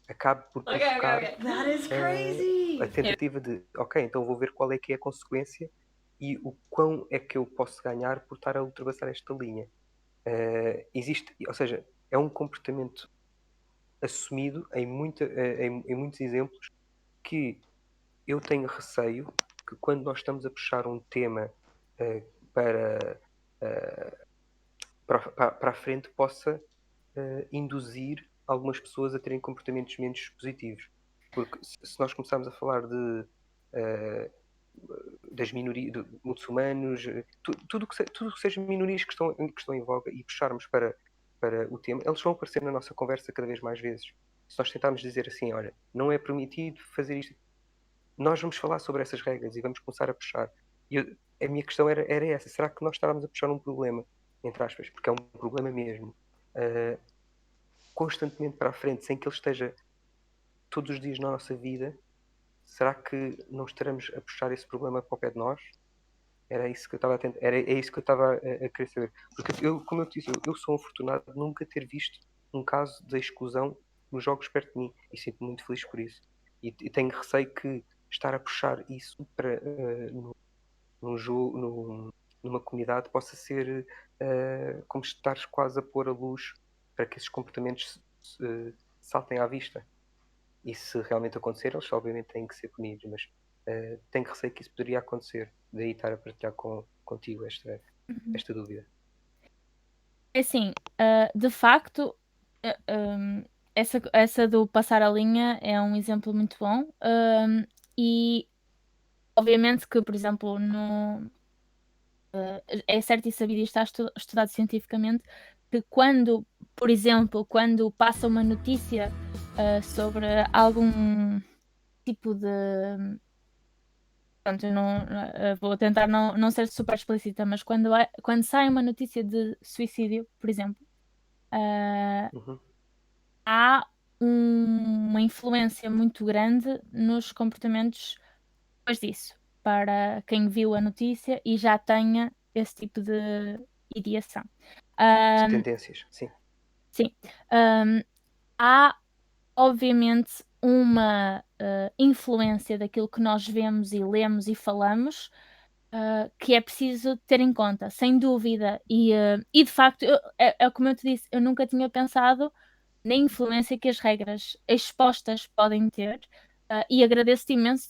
acaba por provocar a tentativa de ok, então vou ver qual é que é a consequência e o quão é que eu posso ganhar por estar a ultrapassar esta linha. Existe, ou seja, é um comportamento assumido em muitos exemplos, que eu tenho receio que quando nós estamos a puxar um tema para a frente possa induzir algumas pessoas a terem comportamentos menos positivos. Porque se nós começarmos a falar das minorias, de muçulmanos, tudo que seja minorias que estão em voga, e puxarmos para o tema, eles vão aparecer na nossa conversa cada vez mais vezes. Se nós tentarmos dizer assim, olha, não é permitido fazer isto, nós vamos falar sobre essas regras e vamos começar a puxar. E a minha questão era essa, será que nós estávamos a puxar um problema, entre aspas, porque é um problema mesmo, constantemente para a frente, sem que ele esteja todos os dias na nossa vida? Será que não estaremos a puxar esse problema para o pé de nós? Era isso que eu estava a tentar, é isso que eu estava a querer saber. Porque como eu te disse, eu sou afortunado de nunca ter visto um caso de exclusão nos jogos perto de mim, e sinto-me muito feliz por isso. E tenho receio que estar a puxar isso para num jogo, numa comunidade, possa ser como estares quase a pôr a luz para que esses comportamentos saltem à vista. E se realmente acontecer, eles obviamente têm que ser punidos, mas tenho receio que isso poderia acontecer. Daí estar a partilhar contigo esta dúvida. assim, de facto, essa do passar a linha é um exemplo muito bom. E obviamente que, por exemplo, é certo e sabido e está estudado cientificamente que quando, por exemplo, quando passa uma notícia sobre algum tipo de... Pronto, eu vou tentar não ser super explícita, mas quando sai uma notícia de suicídio, por exemplo, há uma influência muito grande nos comportamentos depois disso, para quem viu a notícia e já tenha esse tipo de ideação. Tendências, sim. Sim. Há, obviamente, uma influência daquilo que nós vemos e lemos e falamos que é preciso ter em conta, sem dúvida. E de facto, é como eu te disse, eu nunca tinha pensado na influência que as regras expostas podem ter. E agradeço-te imenso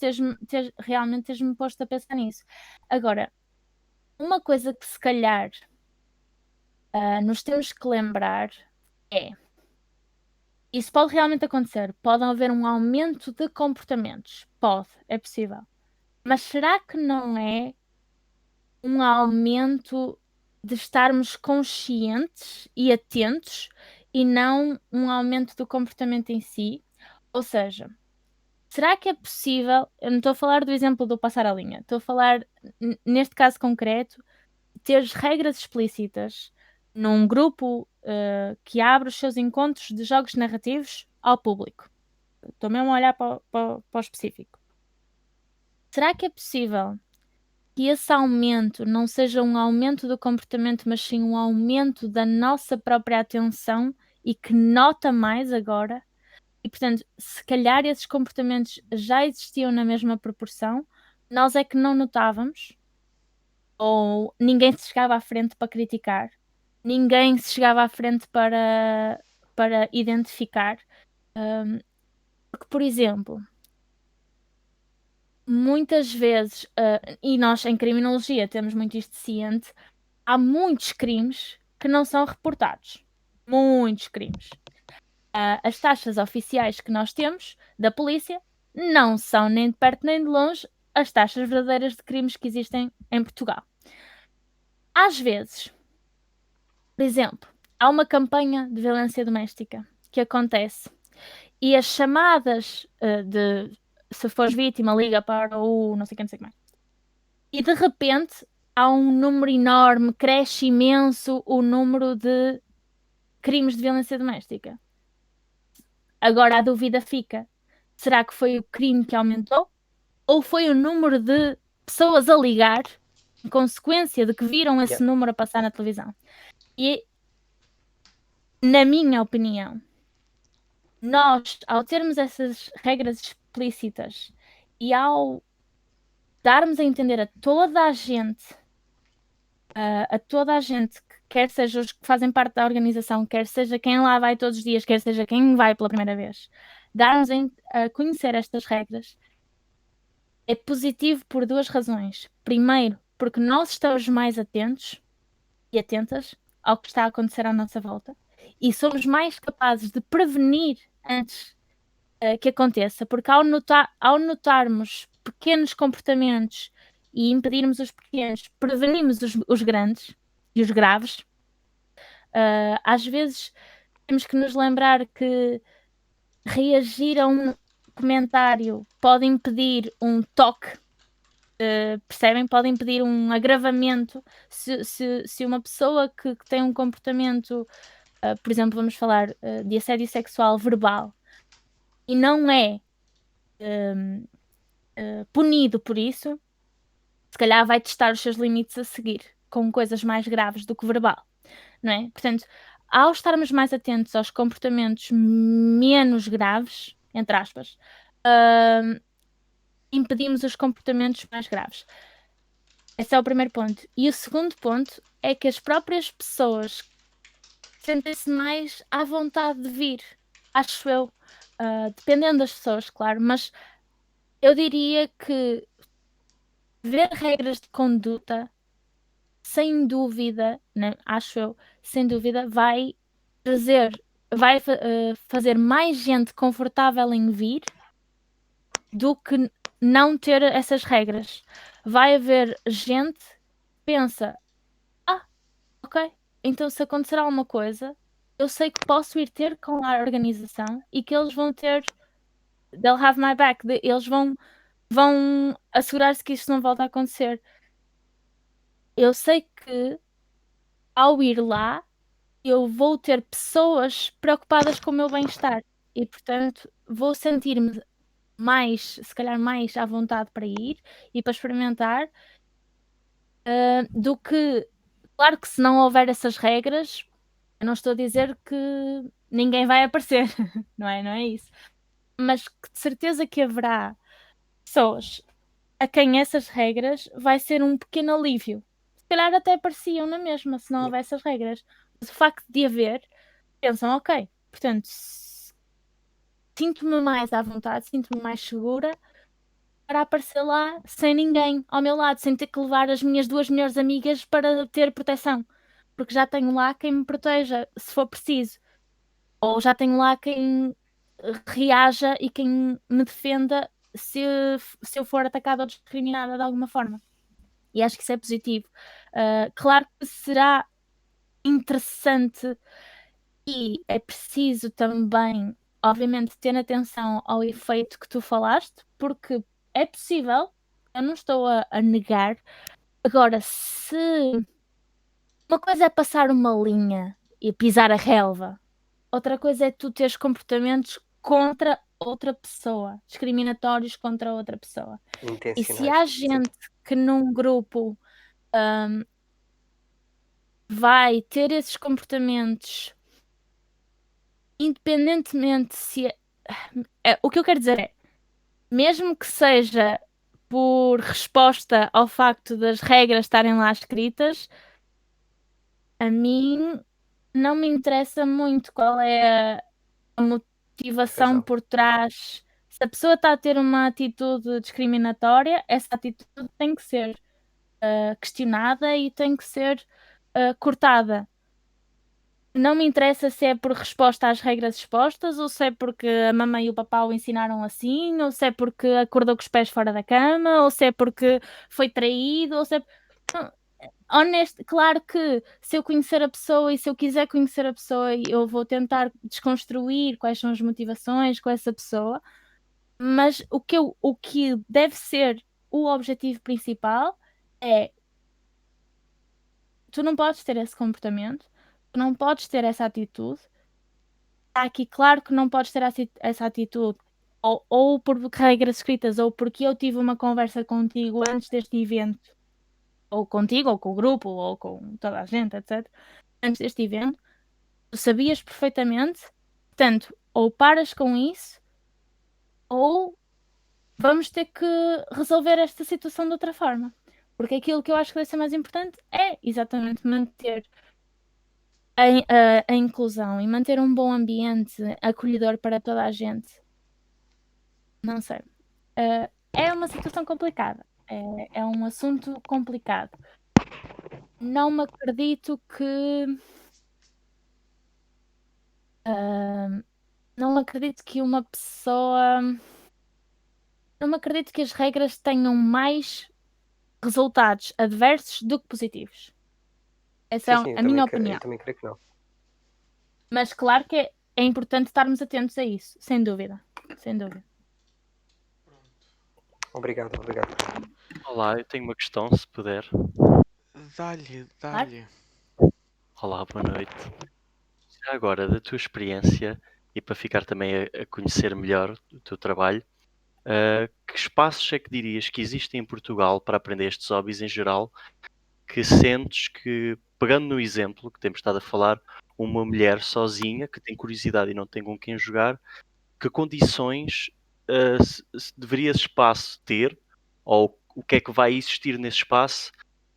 realmente teres-me posto a pensar nisso. Agora, uma coisa que se calhar nos temos que lembrar é: isso pode realmente acontecer, pode haver um aumento de comportamentos, pode, é possível. Mas será que não é um aumento de estarmos conscientes e atentos e não um aumento do comportamento em si? Ou seja, será que é possível, eu não estou a falar do exemplo do passar a linha, estou a falar, neste caso concreto, ter regras explícitas num grupo que abre os seus encontros de jogos narrativos ao público. Estou mesmo a olhar para o específico. Será que é possível que esse aumento não seja um aumento do comportamento, mas sim um aumento da nossa própria atenção e que nota mais agora? E, portanto, se calhar esses comportamentos já existiam na mesma proporção, nós é que não notávamos, ou ninguém se chegava à frente para criticar, ninguém se chegava à frente para identificar. Porque, por exemplo, muitas vezes, e nós em criminologia temos muito isto ciente, há muitos crimes que não são reportados. Muitos crimes. As taxas oficiais que nós temos da polícia não são nem de perto nem de longe as taxas verdadeiras de crimes que existem em Portugal. Às vezes, por exemplo, há uma campanha de violência doméstica que acontece e as chamadas de se fores vítima, liga para o não sei o que mais. E de repente há um número enorme, cresce imenso o número de crimes de violência doméstica. Agora a dúvida fica: será que foi o crime que aumentou? Ou foi o número de pessoas a ligar em consequência de que viram esse número a passar na televisão? E, na minha opinião, nós, ao termos essas regras explícitas e ao darmos a entender a toda a gente, que quer seja os que fazem parte da organização, quer seja quem lá vai todos os dias, quer seja quem vai pela primeira vez, darmos a conhecer estas regras, é positivo por duas razões. Primeiro, porque nós estamos mais atentos e atentas ao que está a acontecer à nossa volta e somos mais capazes de prevenir antes que aconteça, porque ao notarmos pequenos comportamentos e impedirmos os pequenos, prevenimos os grandes e os graves. Às vezes temos que nos lembrar que reagir a um comentário pode impedir um toque, percebem? Pode impedir um agravamento. Se uma pessoa que tem um comportamento, por exemplo, vamos falar de assédio sexual verbal, e não é punido por isso, se calhar vai testar os seus limites a seguir, com coisas mais graves do que verbal, não é? Portanto, ao estarmos mais atentos aos comportamentos menos graves, entre aspas, impedimos os comportamentos mais graves. Esse é o primeiro ponto. E o segundo ponto é que as próprias pessoas sentem-se mais à vontade de vir, acho eu, dependendo das pessoas, claro, mas eu diria que ver regras de conduta, sem dúvida, né, acho eu, sem dúvida, vai fazer mais gente confortável em vir do que não ter essas regras. Vai haver gente que pensa: ok, então se acontecer alguma coisa, eu sei que posso ir ter com a organização e que eles vão ter, they'll have my back, eles vão assegurar-se que isto não volta a acontecer. Eu sei que ao ir lá eu vou ter pessoas preocupadas com o meu bem-estar e, portanto, vou sentir-me mais, se calhar mais à vontade para ir e para experimentar, do que, claro que se não houver essas regras, eu não estou a dizer que ninguém vai aparecer, não é isso, mas que de certeza que haverá pessoas a quem essas regras vai ser um pequeno alívio. Se calhar até apareciam na mesma se não houvesse as regras, mas o facto de haver, pensam: ok, portanto, sinto-me mais à vontade, sinto-me mais segura para aparecer lá sem ninguém ao meu lado, sem ter que levar as minhas duas melhores amigas para ter proteção, porque já tenho lá quem me proteja se for preciso, ou já tenho lá quem reaja e quem me defenda se eu for atacada ou discriminada de alguma forma. E acho que isso é positivo. Claro que será interessante e é preciso também obviamente, ter atenção ao efeito que tu falaste, porque é possível, eu não estou a negar. Agora, se uma coisa é passar uma linha e pisar a relva, outra coisa é tu teres comportamentos contra outra pessoa, discriminatórios contra outra pessoa. E se há gente que num grupo vai ter esses comportamentos, independentemente se o que eu quero dizer é, mesmo que seja por resposta ao facto das regras estarem lá escritas, a mim não me interessa muito qual é a motivação por trás. Se a pessoa está a ter uma atitude discriminatória, essa atitude tem que ser questionada e tem que ser cortada. Não me interessa se é por resposta às regras expostas, ou se é porque a mamãe e o papá o ensinaram assim, ou se é porque acordou com os pés fora da cama, ou se é porque foi traído, ou se é... Honesto, claro que se eu conhecer a pessoa e se eu quiser conhecer a pessoa, eu vou tentar desconstruir quais são as motivações com essa pessoa, mas o que deve ser o objetivo principal é: tu não podes ter esse comportamento, tu não podes ter essa atitude. Está aqui claro que não podes ter essa atitude, ou por regras escritas, ou porque eu tive uma conversa contigo antes deste evento, ou contigo, ou com o grupo, ou com toda a gente, etc. Antes deste evento, tu sabias perfeitamente. Portanto, ou paras com isso, ou vamos ter que resolver esta situação de outra forma. Porque aquilo que eu acho que deve ser mais importante é exatamente manter a inclusão e manter um bom ambiente acolhedor para toda a gente. Não sei. É uma situação complicada. É um assunto complicado. Não me acredito que. Não acredito que uma pessoa. Não acredito que as regras tenham mais resultados adversos do que positivos. Essa é a minha opinião. Eu também creio que não. Mas claro que é importante estarmos atentos a isso, sem dúvida. Sem dúvida. Obrigado. Olá, eu tenho uma questão, se puder. Dá-lhe. Olá, boa noite. Já agora, da tua experiência, e para ficar também a conhecer melhor o teu trabalho, que espaços é que dirias que existem em Portugal para aprender estes hobbies em geral, que sentes que, pegando no exemplo que temos estado a falar, uma mulher sozinha que tem curiosidade e não tem com quem jogar, que condições deveria esse espaço ter, ou o que é que vai existir nesse espaço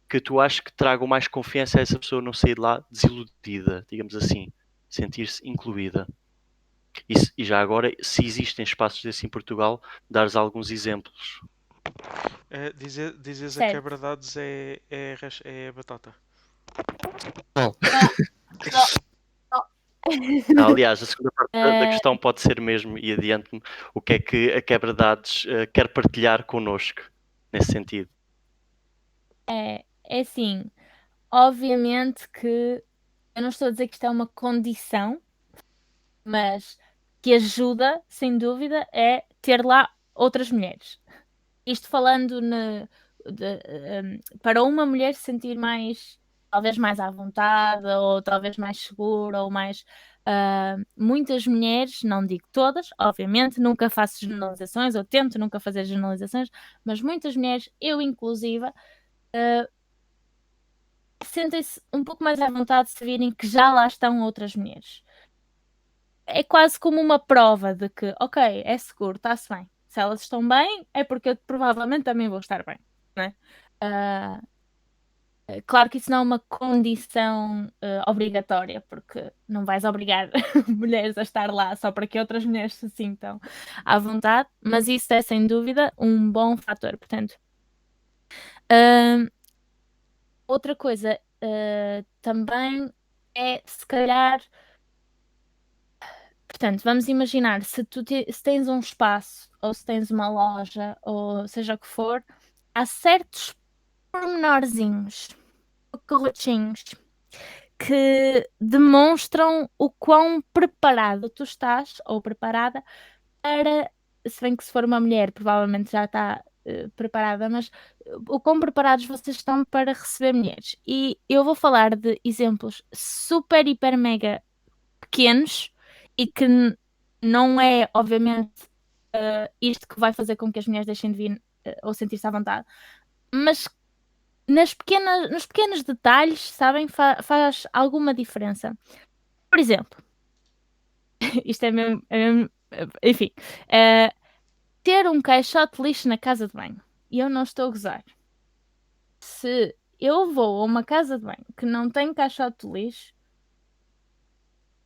que tu achas que tragam mais confiança a essa pessoa não sair de lá desiludida, digamos assim, sentir-se incluída. E já agora, se existem espaços desses em Portugal, dares alguns exemplos. Dizes a Certo. quebra-dados é batata. Não, aliás, a segunda parte da questão pode ser mesmo, e adiante-me, o que é que a quebra-dados quer partilhar connosco, nesse sentido. É assim, obviamente que eu não estou a dizer que isto é uma condição, mas que ajuda, sem dúvida, é ter lá outras mulheres. Isto falando para uma mulher se sentir mais, talvez mais à vontade, ou talvez mais segura, ou mais. Muitas mulheres, não digo todas, obviamente, nunca faço generalizações, ou tento nunca fazer generalizações, mas muitas mulheres, eu inclusiva, sentem-se um pouco mais à vontade se virem que já lá estão outras mulheres. É quase como uma prova de que, ok, é seguro, está-se bem. Se elas estão bem, é porque eu provavelmente também vou estar bem, né? Claro que isso não é uma condição obrigatória, porque não vais obrigar mulheres a estar lá só para que outras mulheres se sintam à vontade, mas isso é sem dúvida um bom fator. Portanto, outra coisa também é, se calhar, portanto, vamos imaginar, se tens um espaço, ou se tens uma loja, ou seja o que for, há certos pormenorzinhos, carrotinhos, que demonstram o quão preparado tu estás, ou preparada, para, se bem que se for uma mulher, provavelmente já está preparada, mas o quão preparados vocês estão para receber mulheres. E eu vou falar de exemplos super, hiper, mega pequenos e que não é, obviamente, isto que vai fazer com que as mulheres deixem de vir ou sentir-se à vontade, mas nos pequenos detalhes, sabem, faz alguma diferença. Por exemplo, isto é mesmo, enfim, ter um caixote de lixo na casa de banho. E eu não estou a gozar. Se eu vou a uma casa de banho que não tem caixote de lixo,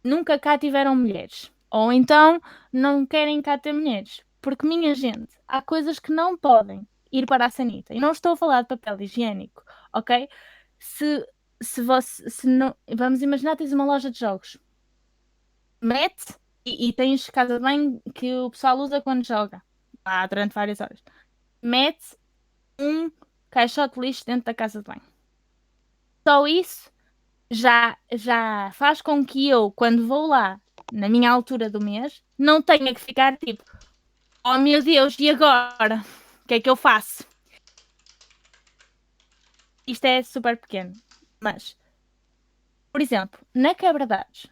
nunca cá tiveram mulheres. Ou então não querem cá ter mulheres. Porque, minha gente, há coisas que não podem ir para a sanita. E não estou a falar de papel higiênico, ok? Se não, vamos imaginar que tens uma loja de jogos. Mete e tens casa de banho que o pessoal usa quando joga. Lá durante várias horas. Mete um caixote de lixo dentro da casa de banho. Só isso já faz com que eu, quando vou lá, na minha altura do mês, não tenha que ficar tipo, oh meu Deus, e agora? O que é que eu faço? Isto é super pequeno, mas, por exemplo, na quebra-dados,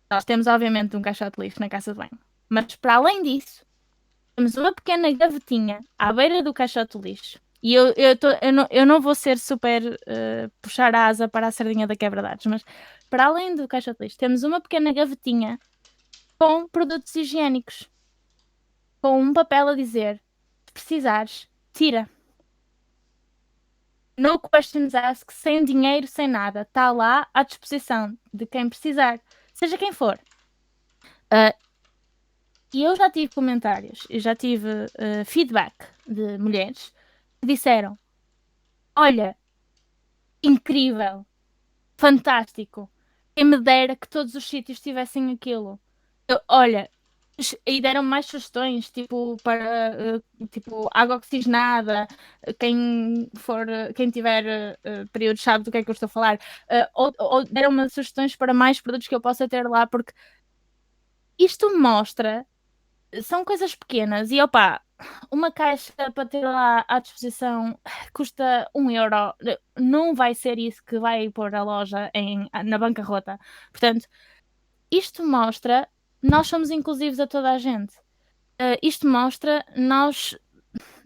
nós temos obviamente um caixote de lixo na casa de banho, mas para além disso, temos uma pequena gavetinha à beira do caixote de lixo. E eu não vou ser super puxar a asa para a sardinha da quebra-dados, mas para além do caixote de lixo, temos uma pequena gavetinha com produtos higiênicos, com um papel a dizer: se precisares, tira. No questions asked, sem dinheiro, sem nada. Está lá à disposição de quem precisar, seja quem for. E eu já tive comentários, eu já tive feedback de mulheres que disseram: olha, incrível, fantástico, quem me dera que todos os sítios tivessem aquilo. Olha, e deram mais sugestões, tipo, para tipo, água oxigenada, quem tiver período sabe do que é que eu estou a falar, ou deram-me sugestões para mais produtos que eu possa ter lá, porque isto mostra, são coisas pequenas, e opa, uma caixa para ter lá à disposição custa 1€, não vai ser isso que vai pôr a loja na bancarrota. Portanto, isto mostra, nós somos inclusivos a toda a gente. Isto mostra, nós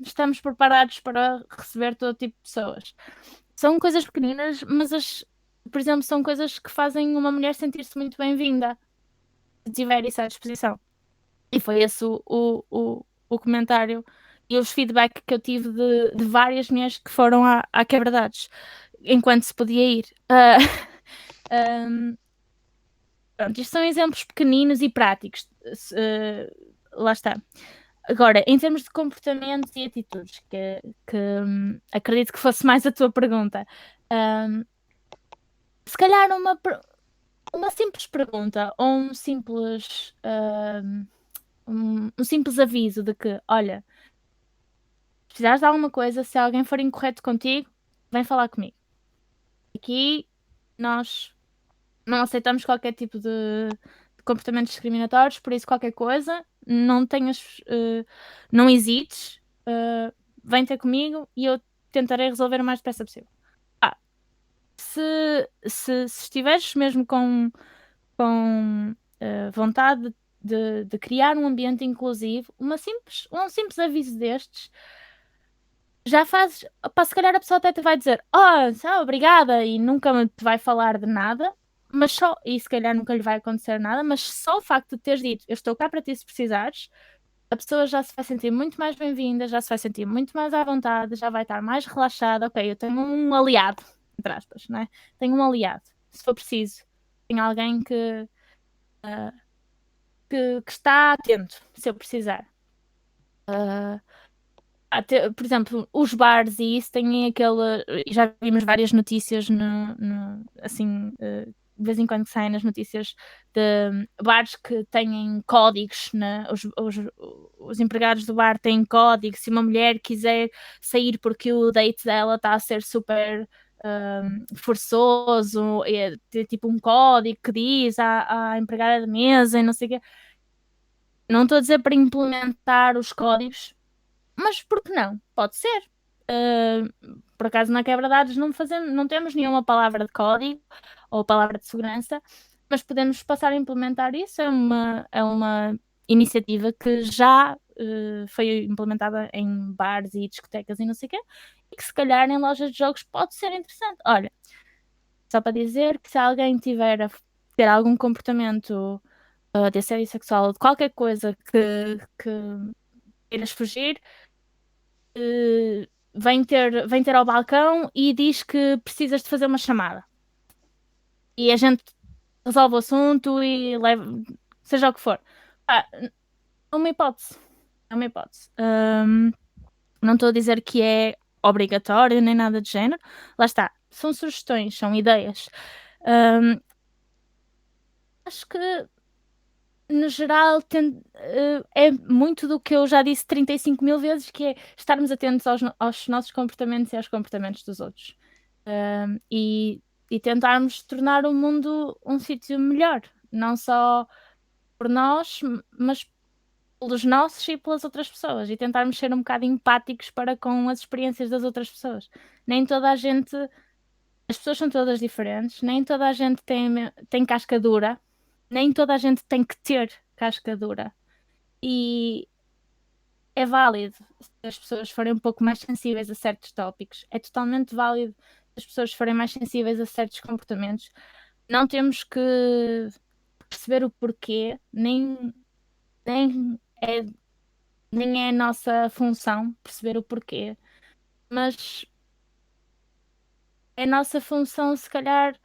estamos preparados para receber todo tipo de pessoas. São coisas pequeninas, mas por exemplo, são coisas que fazem uma mulher sentir-se muito bem-vinda, se tiver isso à disposição. E foi esse o comentário e os feedback que eu tive de várias mulheres que foram à quebra-dados enquanto se podia ir. Pronto, isto são exemplos pequeninos e práticos. Lá está. Agora, em termos de comportamentos e atitudes, que acredito que fosse mais a tua pergunta, se calhar uma simples pergunta ou um simples aviso de que, olha, se precisares de alguma coisa, se alguém for incorreto contigo, vem falar comigo. Aqui nós não aceitamos qualquer tipo de comportamentos discriminatórios, por isso qualquer coisa, não hesites, vem ter comigo e eu tentarei resolver o mais depressa possível. Se estiveres mesmo com vontade de criar um ambiente inclusivo, um simples aviso destes já fazes, se calhar a pessoa até te vai dizer obrigada e nunca te vai falar de nada, mas e se calhar nunca lhe vai acontecer nada, mas só o facto de teres dito eu estou cá para ti se precisares, a pessoa já se vai sentir muito mais bem-vinda, já se vai sentir muito mais à vontade, já vai estar mais relaxada. Ok, eu tenho um aliado, entre aspas, não é? Tenho um aliado, se for preciso. Tenho alguém que está atento, se eu precisar. Por exemplo, os bares e isso têm já vimos várias notícias assim, de vez em quando saem nas notícias de bares que têm códigos, os empregados do bar têm códigos. Se uma mulher quiser sair porque o date dela está a ser super forçoso, ter tipo um código que diz à empregada de mesa e não sei o quê. Não estou a dizer para implementar os códigos, mas por que não? Pode ser. Por acaso na quebra-dados não temos nenhuma palavra de código ou palavra de segurança, mas podemos passar a implementar isso. É uma iniciativa que já foi implementada em bares e discotecas e não sei o quê, e que se calhar em lojas de jogos pode ser interessante. Olha, só para dizer que se alguém tiver a ter algum comportamento de assédio sexual ou de qualquer coisa que queiras fugir, vem ter ao balcão e diz que precisas de fazer uma chamada. E a gente resolve o assunto e leva, seja o que for. É uma hipótese. É uma hipótese. Não estou a dizer que é obrigatório nem nada de género. Lá está. São sugestões, são ideias. Acho que no geral, é muito do que eu já disse 35.000 vezes, que é estarmos atentos aos nossos comportamentos e aos comportamentos dos outros. E tentarmos tornar o mundo um sítio melhor. Não só por nós, mas pelos nossos e pelas outras pessoas. E tentarmos ser um bocado empáticos para com as experiências das outras pessoas. Nem toda a gente... As pessoas são todas diferentes. Nem toda a gente tem casca dura. Nem toda a gente tem que ter casca dura. E é válido se as pessoas forem um pouco mais sensíveis a certos tópicos. É totalmente válido se as pessoas forem mais sensíveis a certos comportamentos. Não temos que perceber o porquê, nem é a nossa função perceber o porquê. Mas é a nossa função, se calhar,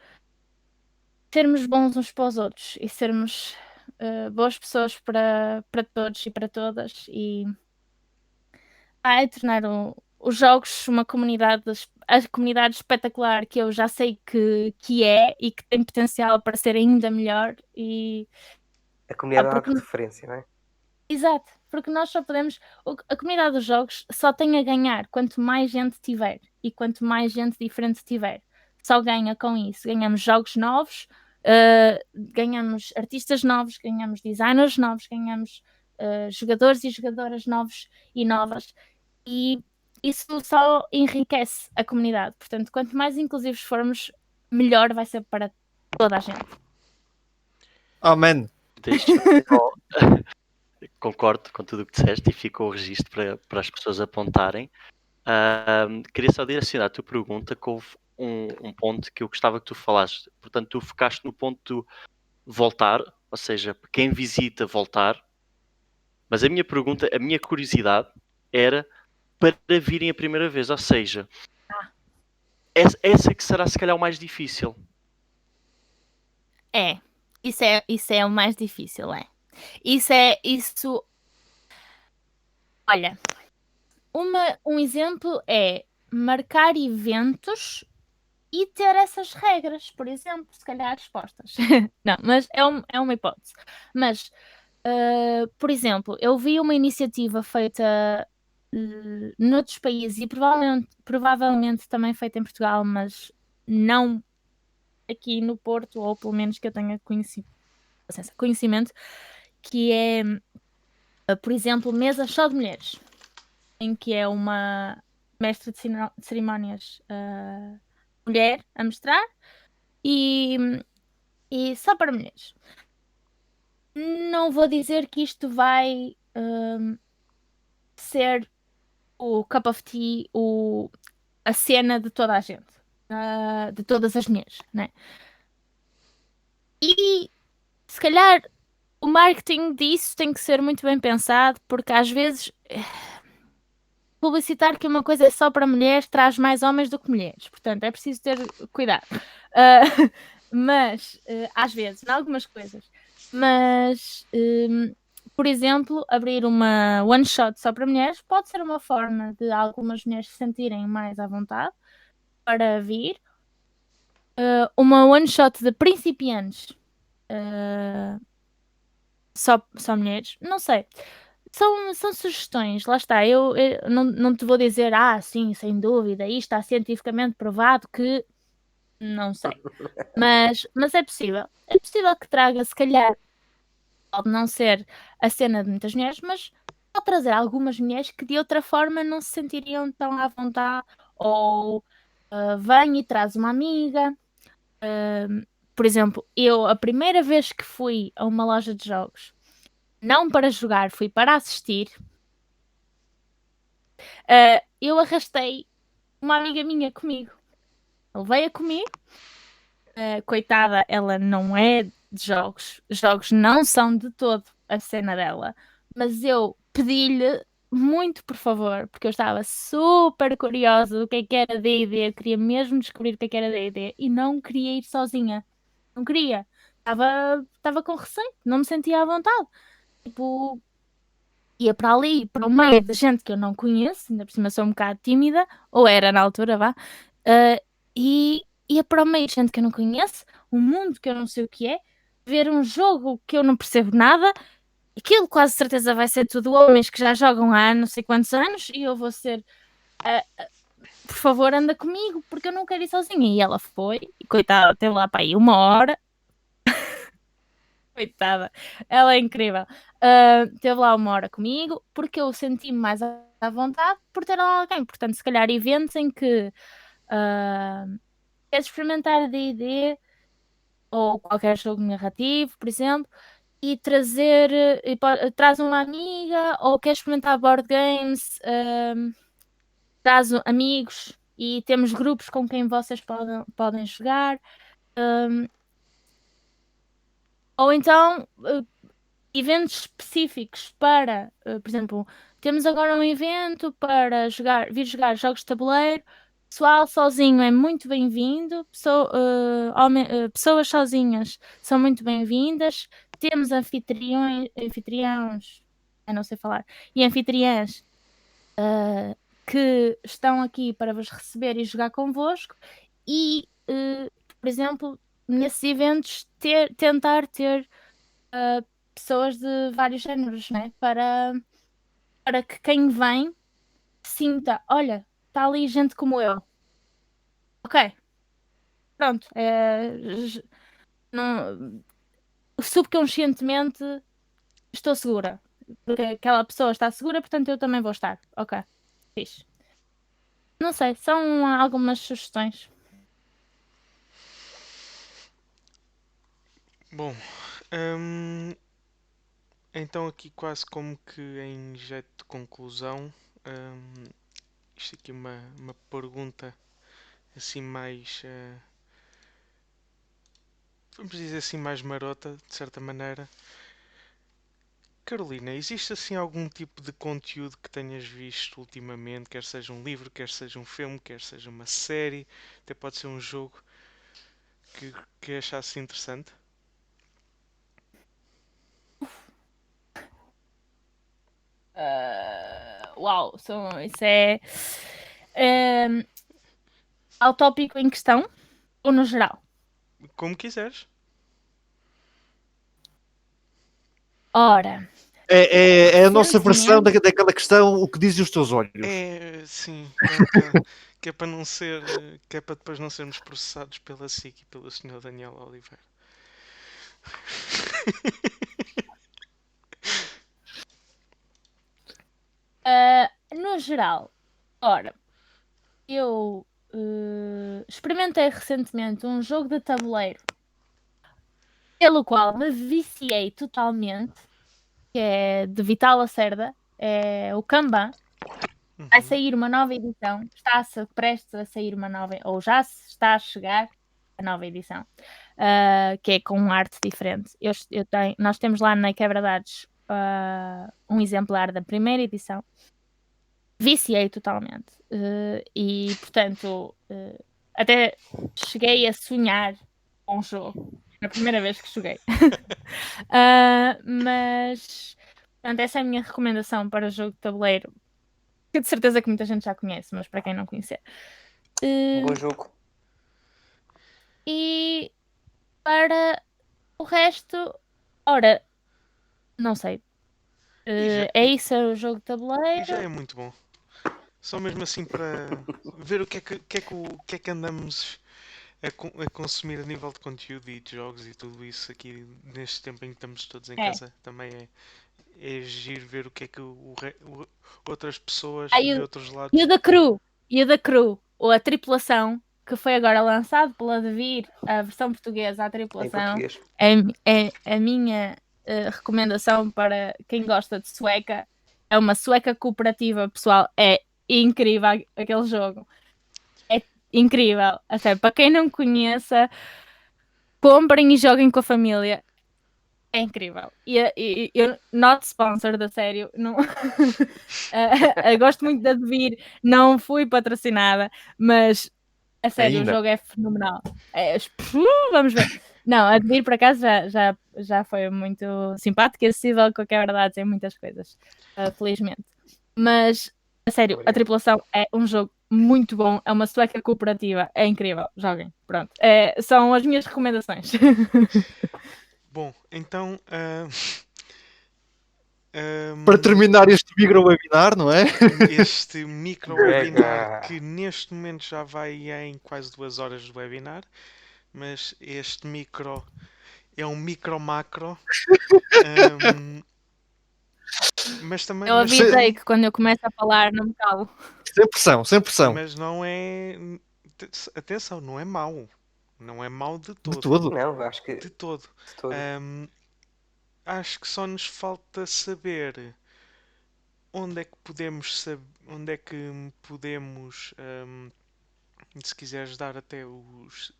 sermos bons uns para os outros e sermos boas pessoas para todos e para todas, e tornar os jogos uma comunidade, a comunidade espetacular que eu já sei que é e que tem potencial para ser ainda melhor. E a comunidade de referência, não é? Exato, porque nós só podemos. A comunidade dos jogos só tem a ganhar quanto mais gente tiver e quanto mais gente diferente tiver. Só ganha com isso. Ganhamos jogos novos, ganhamos artistas novos, ganhamos designers novos, ganhamos jogadores e jogadoras novos e novas. E isso só enriquece a comunidade. Portanto, quanto mais inclusivos formos, melhor vai ser para toda a gente. Amém. Concordo com tudo o que disseste e ficou o registro para as pessoas apontarem. Queria só direcionar a tua pergunta, que houve um ponto que eu gostava que tu falasses. Portanto, tu focaste no ponto de voltar, ou seja, quem visita voltar. Mas a minha pergunta, a minha curiosidade era para virem a primeira vez, ou seja, essa que será se calhar o mais difícil. Isso é o mais difícil, Isso. Olha, um exemplo é marcar eventos e ter essas regras, por exemplo, se calhar expostas. Não, mas é uma hipótese. Mas, por exemplo, eu vi uma iniciativa feita noutros países e provavelmente também feita em Portugal, mas não aqui no Porto, ou pelo menos que eu tenha conhecimento, que é, por exemplo, mesas só de mulheres, em que é uma mestre de cerimónias mulher a mostrar e só para mulheres. Não vou dizer que isto vai ser o cup of tea, a cena de toda a gente, de todas as mulheres, né? E se calhar o marketing disso tem que ser muito bem pensado, porque às vezes publicitar que uma coisa é só para mulheres traz mais homens do que mulheres, portanto é preciso ter cuidado. Mas às vezes, em algumas coisas, mas por exemplo, abrir uma one shot só para mulheres pode ser uma forma de algumas mulheres se sentirem mais à vontade para vir. Uma one shot de principiantes, só mulheres, não sei. São sugestões, lá está. Eu não te vou dizer, sim, sem dúvida, isto está cientificamente provado que não sei. Mas é possível. É possível que traga, se calhar, pode não ser a cena de muitas mulheres, mas pode trazer algumas mulheres que de outra forma não se sentiriam tão à vontade, ou vem e traz uma amiga. Por exemplo, eu a primeira vez que fui a uma loja de jogos, não para jogar, fui para assistir, eu arrastei uma amiga minha comigo. Levei-a comigo. Coitada, ela não é de jogos. Jogos não são de todo a cena dela. Mas eu pedi-lhe muito, por favor, porque eu estava super curiosa do que era D&D. Eu queria mesmo descobrir o que era D&D e não queria ir sozinha. Não queria. Estava com receio, não me sentia à vontade. Tipo, ia para ali, para o meio de gente que eu não conheço, ainda por cima sou um bocado tímida, ou era na altura, vá, e ia para o meio de gente que eu não conheço, um mundo que eu não sei o que é, ver um jogo que eu não percebo nada, aquilo quase certeza vai ser tudo homens que já jogam há não sei quantos anos, e eu vou ser, por favor, anda comigo, porque eu não quero ir sozinha. E ela foi, e coitada, teve lá para aí 1 hora. Coitada, ela é incrível. Teve lá 1 hora comigo, porque eu senti-me mais à vontade por ter lá alguém. Portanto, se calhar eventos em que queres experimentar D&D ou qualquer jogo narrativo, por exemplo, e trazer, traz uma amiga, ou queres experimentar board games, traz amigos e temos grupos com quem vocês podem jogar. Ou então eventos específicos para, por exemplo, temos agora um evento para vir jogar jogos de tabuleiro. Pessoal sozinho é muito bem-vindo, pessoas sozinhas são muito bem-vindas. Temos anfitriões, eu não sei falar, e anfitriãs que estão aqui para vos receber e jogar convosco. E, por exemplo, nesses eventos, tentar ter pessoas de vários géneros, né? Para que quem vem sinta, olha, está ali gente como eu. Ok, pronto. Não, subconscientemente estou segura. Porque aquela pessoa está segura, portanto eu também vou estar. Ok, fixe. Não sei, são algumas sugestões. Bom, então aqui quase como que em jeito de conclusão, isto aqui é uma pergunta assim mais, vamos dizer assim, mais marota, de certa maneira. Carolina, existe assim algum tipo de conteúdo que tenhas visto ultimamente, quer seja um livro, quer seja um filme, quer seja uma série, até pode ser um jogo que achasse interessante? Uau, isso é ao tópico em questão ou no geral? Como quiseres. Ora, É a nossa versão recentemente- daquela questão, o que dizem os teus olhos. Sim, que é para não ser, que é para depois não sermos processados pela SIC e pelo Sr. Daniel Oliveira. no geral, ora, eu experimentei recentemente um jogo de tabuleiro pelo qual me viciei totalmente, que é de Vital Lacerda, é o Kanban. Vai sair uma nova edição, está-se prestes a sair uma nova, ou já está a chegar a nova edição, que é com arte diferente. Nós temos lá na Quebra-Dados um exemplar da primeira edição. Viciei totalmente. E, portanto, até cheguei a sonhar com o jogo. Na primeira vez que joguei. Mas, portanto, essa é a minha recomendação para o jogo de tabuleiro. Que de certeza que muita gente já conhece, mas para quem não conhecer. Bom jogo. E para o resto, ora, não sei. É isso, é o jogo de E já tabuleiro. é muito bom. Só mesmo assim para ver o que é que andamos a consumir a nível de conteúdo e de jogos e tudo isso aqui neste tempo em que estamos todos em casa. Também é giro ver o que é que outras pessoas de outros lados. E o da Crew, ou a tripulação, que foi agora lançado pela Devir, a versão portuguesa, a Em tripulação, português. é a minha recomendação para quem gosta de sueca. É uma sueca cooperativa, pessoal. É incrível aquele jogo. É incrível. A sério, para quem não conheça, comprem e joguem com a família. É incrível. E eu, not sponsored, a sério. Não... gosto muito de Devir, não fui patrocinada, mas a sério, Ainda. o jogo é fenomenal. Vamos ver. Não, a Devir por acaso já foi muito simpática e acessível com a quebra-dados em muitas coisas, felizmente. Mas a sério, a Obrigado. tripulação é um jogo muito bom, é uma sueca cooperativa, é incrível. Joguem, pronto. São as minhas recomendações. Bom, então Para terminar este micro-webinar, não é? este micro-webinar Brega. que neste momento já vai em quase 2 horas de webinar, mas este micro é um micro-macro. Mas também, Eu mas avisei também, que quando eu começo a falar não me calo. Sem pressão, sem pressão. mas não é. Atenção, não é mau. Não é mau de De todo. todo. Não, acho que De todo. de todo. Acho que só nos falta saber onde é que podemos se quiseres dar até os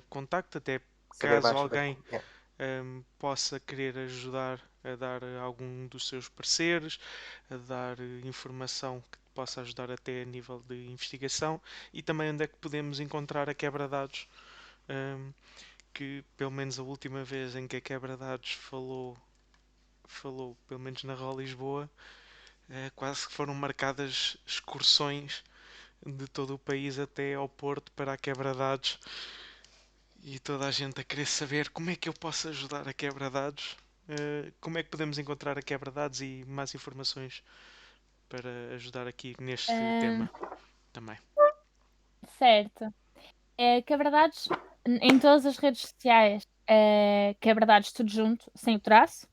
contacto, até Saber caso mais sobre. alguém possa querer ajudar a dar algum dos seus pareceres, a dar informação que possa ajudar até a nível de investigação, e também onde é que podemos encontrar a quebra-dados, que pelo menos a última vez em que a quebra-dados falou pelo menos na Rol Lisboa, quase que foram marcadas excursões de todo o país até ao Porto para a quebra-dados, e toda a gente a querer saber como é que eu posso ajudar a quebra-dados, como é que podemos encontrar a quebra-dados e mais informações para ajudar aqui neste tema também. Certo. Quebra-dados em todas as redes sociais. Quebra-dados tudo junto, sem o traço.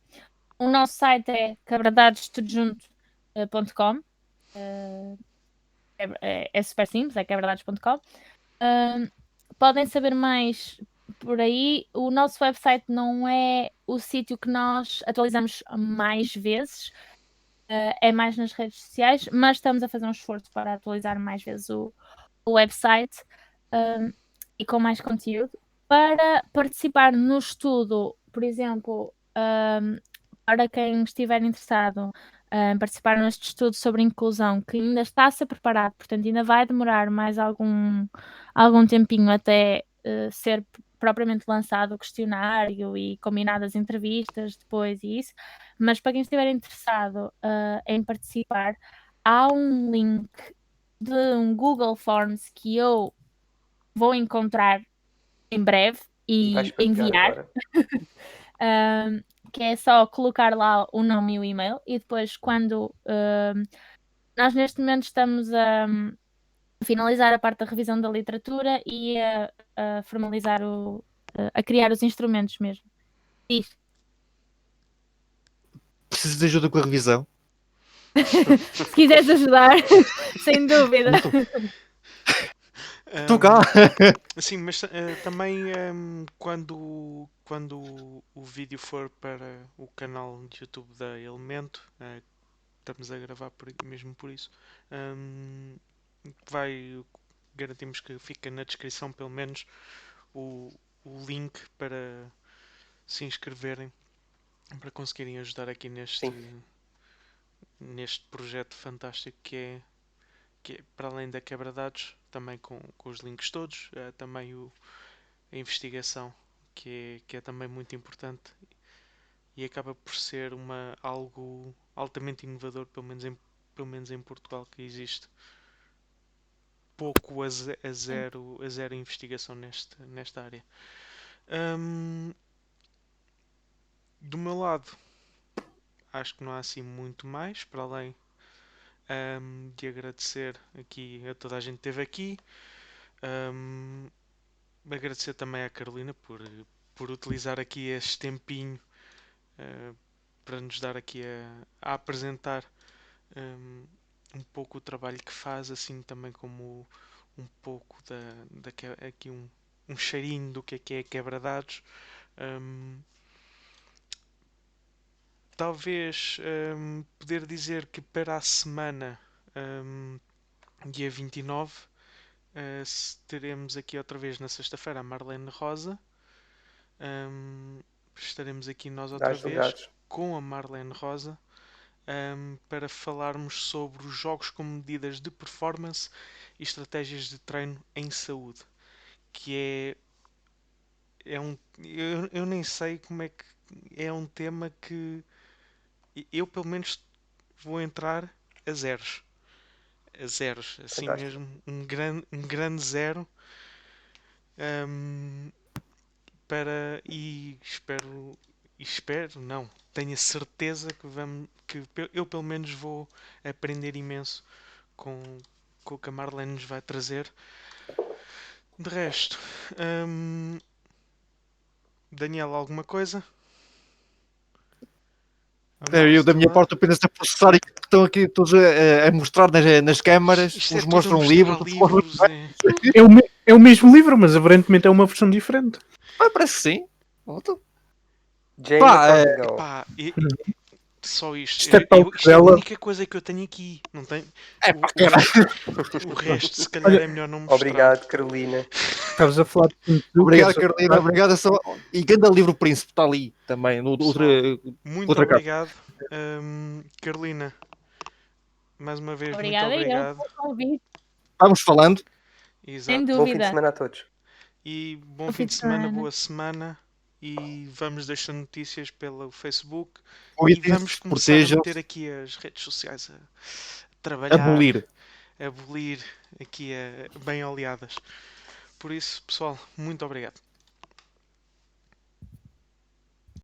O nosso site é quebradadostudojunto.com. É super simples, é quebradados.com. Podem saber mais por aí. O nosso website não é o sítio que nós atualizamos mais vezes, é mais nas redes sociais, mas estamos a fazer um esforço para atualizar mais vezes o website e com mais conteúdo. Para participar no estudo, por exemplo, para quem estiver interessado em participar neste estudo sobre inclusão, que ainda está a ser preparado, portanto ainda vai demorar mais algum tempinho até ser propriamente lançado o questionário e combinadas entrevistas depois e isso, mas para quem estiver interessado em participar, há um link de um Google Forms que eu vou encontrar em breve E vais e partilhar enviar. agora. Que é só colocar lá o nome e o e-mail, e depois quando nós neste momento estamos a finalizar a parte da revisão da literatura e a formalizar a criar os instrumentos mesmo. Diz. Preciso de ajuda com a revisão. Se quiseres ajudar, sem dúvida. Estou cá. Sim, mas também quando o vídeo for para o canal de YouTube da Elemento, estamos a gravar mesmo por isso, garantimos que fica na descrição pelo menos o link para se inscreverem, para conseguirem ajudar aqui neste projeto fantástico que é para além da quebra-dados, também com os links todos, também a investigação, que é também muito importante e acaba por ser algo altamente inovador, pelo menos em Portugal, que existe pouco a zero investigação nesta área. Do meu lado, acho que não há assim muito mais para além de agradecer aqui a toda a gente que esteve aqui. Agradecer também à Carolina por utilizar aqui este tempinho para nos dar aqui a apresentar um pouco o trabalho que faz, assim também como um pouco aqui um cheirinho do que é quebra-dados. Talvez poder dizer que para a semana, dia 29, teremos aqui outra vez na sexta-feira a Marlene Rosa. Estaremos aqui nós outra vez com a Marlene Rosa para falarmos sobre os jogos como medidas de performance e estratégias de treino em saúde, que eu nem sei como é que é um tema que eu pelo menos vou entrar a zeros, assim Fantástico. mesmo, um grande zero. Espero, não, tenho a certeza que eu pelo menos vou aprender imenso com o que a Marlene nos vai trazer. De resto, Daniel, alguma coisa? Eu da minha parte apenas a processar e que estão aqui todos a mostrar nas câmaras, Isto uns é tudo a mostram um mostrar livro, livros, É o mesmo livro, mas aparentemente é uma versão diferente. parece que sim. Pronto. Jane Pá, Portugal. Pá, só isto. Isto é palco Isto é a dela. única coisa que eu tenho aqui. Não tenho. O resto, se calhar, Olha, é melhor não mostrar. Obrigado, Carolina. Estavas a falar de Sun Tzu, obrigado, queres Carolina, acabar? obrigado. E grande livro Príncipe está ali também, no Pessoal, muito outra capa. obrigado. Carolina, mais uma vez, Obrigada muito eu obrigado. pelo convite, Vamos falando. Exato. sem Bom fim de dúvida. semana a todos. E bom fim de semana, boa semana. E vamos deixando notícias pelo Facebook. E vamos Cuidem-se, começar a protejam-se, meter aqui as redes sociais a trabalhar, abolir. a abolir aqui bem oleadas. Por isso, pessoal, muito obrigado.